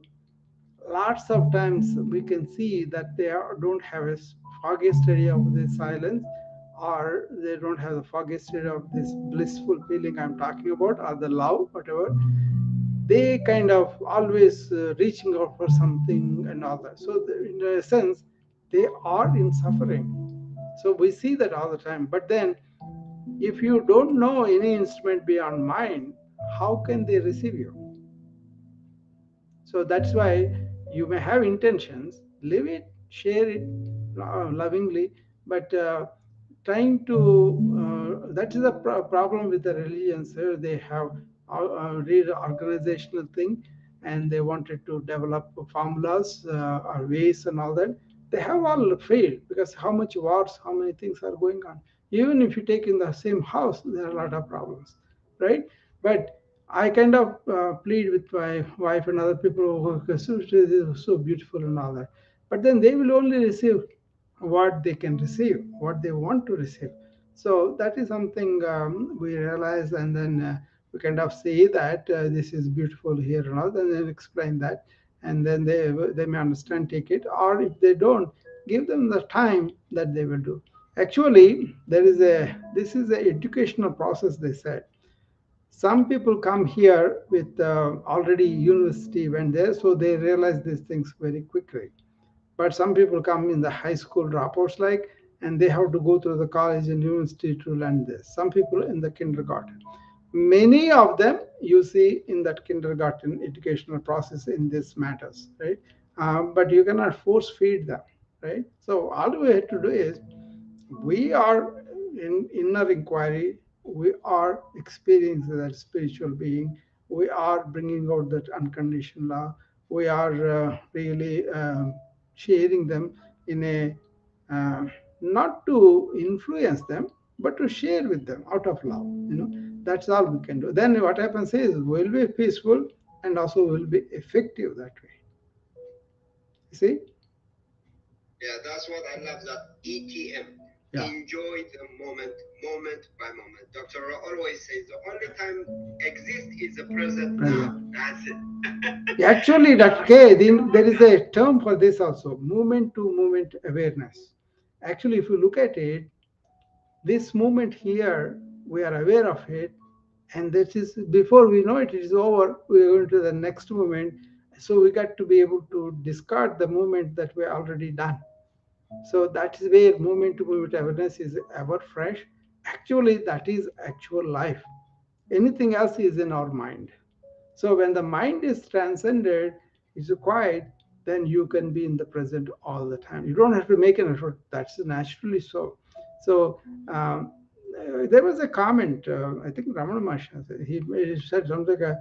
lots of times we can see that don't have a foggy study of the silence, or they don't have the foggy state of this blissful feeling I'm talking about, or the love, whatever, they kind of always reaching out for something and all that. So, in a sense, they are in suffering. So, we see that all the time. But then, if you don't know any instrument beyond mind, how can they receive you? So that's why you may have intentions, live it, share it lovingly, but trying to, that is the problem with the religions. They have read organizational thing, and they wanted to develop formulas or ways and all that. They have all failed because how much wars, how many things are going on. Even if you take in the same house, there are a lot of problems, right? But I kind of plead with my wife and other people who are so, so beautiful and all that. But then they will only receive what they can receive, what they want to receive. So that is something we realize, and then we kind of say that this is beautiful here and all, and then explain that, and then they may understand, take it, or if they don't, give them the time that they will do. Actually, there is a this is a educational process. They said some people come here with already university went there, so they realize these things very quickly. But some people come in the high school dropouts, like, and they have to go through the college and university to learn this. Some people in the kindergarten. Many of them you see in that kindergarten educational process in this matters, right? But you cannot force feed them, right? So all we have to do is we are in inner inquiry, we are experiencing that spiritual being, we are bringing out that unconditional love, we are really sharing them in a uh, not to influence them, but to share with them out of love. That's all we can do. Then what happens is we'll be peaceful, and also will be effective that way. You see? Yeah, that's what I love, that ETM. Yeah. Enjoy the moment, moment by moment. Dr. Ra always says the only time exists is the present now. That's it. Actually, that okay, then there is a term for this also, movement to movement awareness. Actually, if you look at it, this movement here, we are aware of it, and this is before we know it is over, we are going to the next movement. So we got to be able to discard the movement that we already done. So that is where movement to movement awareness is ever fresh. Actually, that is actual life. Anything else is in our mind. So when the mind is transcended, is quiet, then you can be in the present all the time. You don't have to make an effort. That's naturally so. So there was a comment. I think Ramana Maharshi said, he said something like,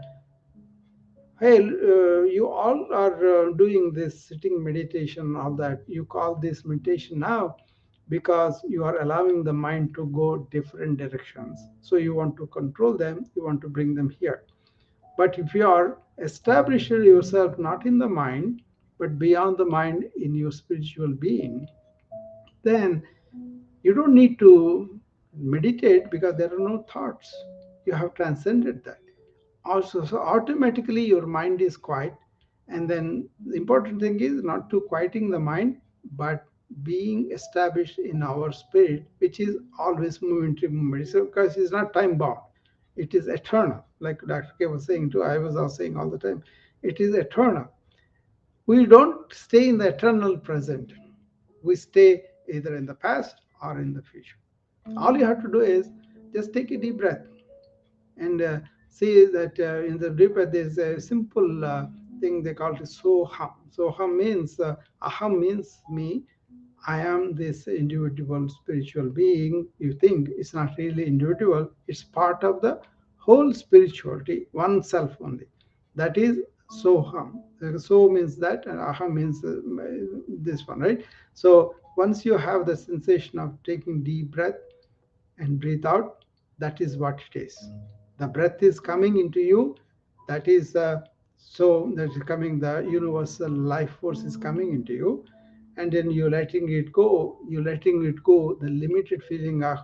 "Hey, you all are doing this sitting meditation, all that. You call this meditation now because you are allowing the mind to go different directions. So you want to control them. You want to bring them here." But if you are established yourself not in the mind, but beyond the mind in your spiritual being, then you don't need to meditate because there are no thoughts. You have transcended that. Also, so automatically your mind is quiet. And then the important thing is not to quieting the mind, but being established in our spirit, which is always moving to movement. So, because it's not time bound, it is eternal. Like Dr. K was saying too, I was also saying all the time, it is eternal. We don't stay in the eternal present. We stay either in the past or in the future. All you have to do is just take a deep breath and see that in the deep breath there's a simple thing they call it soham. Soham means aham means me. I am this individual spiritual being. You think it's not really individual, it's part of the whole spirituality, one self only. That is soham. So means that, and aham means this one, right? So once you have the sensation of taking deep breath and breathe out, that is what it is. The breath is coming into you, that is so that is coming, the universal life force is coming into you, and then you're letting it go, the limited feeling of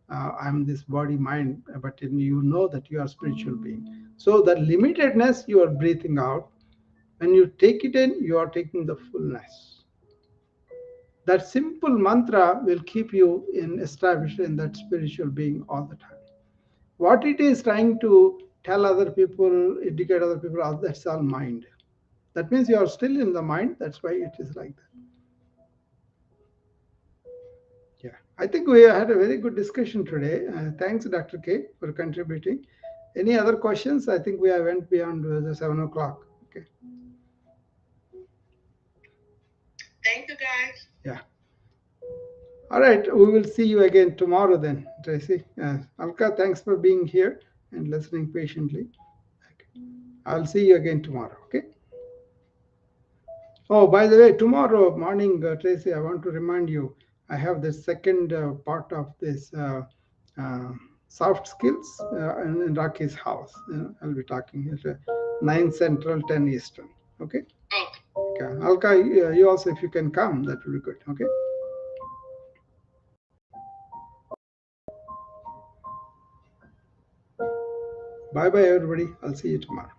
I'm this body mind, but then you know that you are spiritual being. So the limitedness you are breathing out, when you take it in, you are taking the fullness. That simple mantra will keep you established in that spiritual being all the time. What it is trying to tell other people, educate other people, that's all mind. That means you are still in the mind. That's why it is like that. Yeah, I think we had a very good discussion today. Thanks, Dr. K, for contributing. Any other questions? I think we went beyond the 7 o'clock. Okay. Thank you, guys. Yeah. All right. We will see you again tomorrow then, Tracy. Alka, thanks for being here and listening patiently. Okay. I'll see you again tomorrow. Okay. Oh, by the way, tomorrow morning, Tracy, I want to remind you, I have the second part of this uh, soft skills in Raki's house. I'll be talking at 9 Central, 10 Eastern. Okay? Okay. Alka, you also, if you can come, that will be good. Okay? Bye-bye, everybody. I'll see you tomorrow.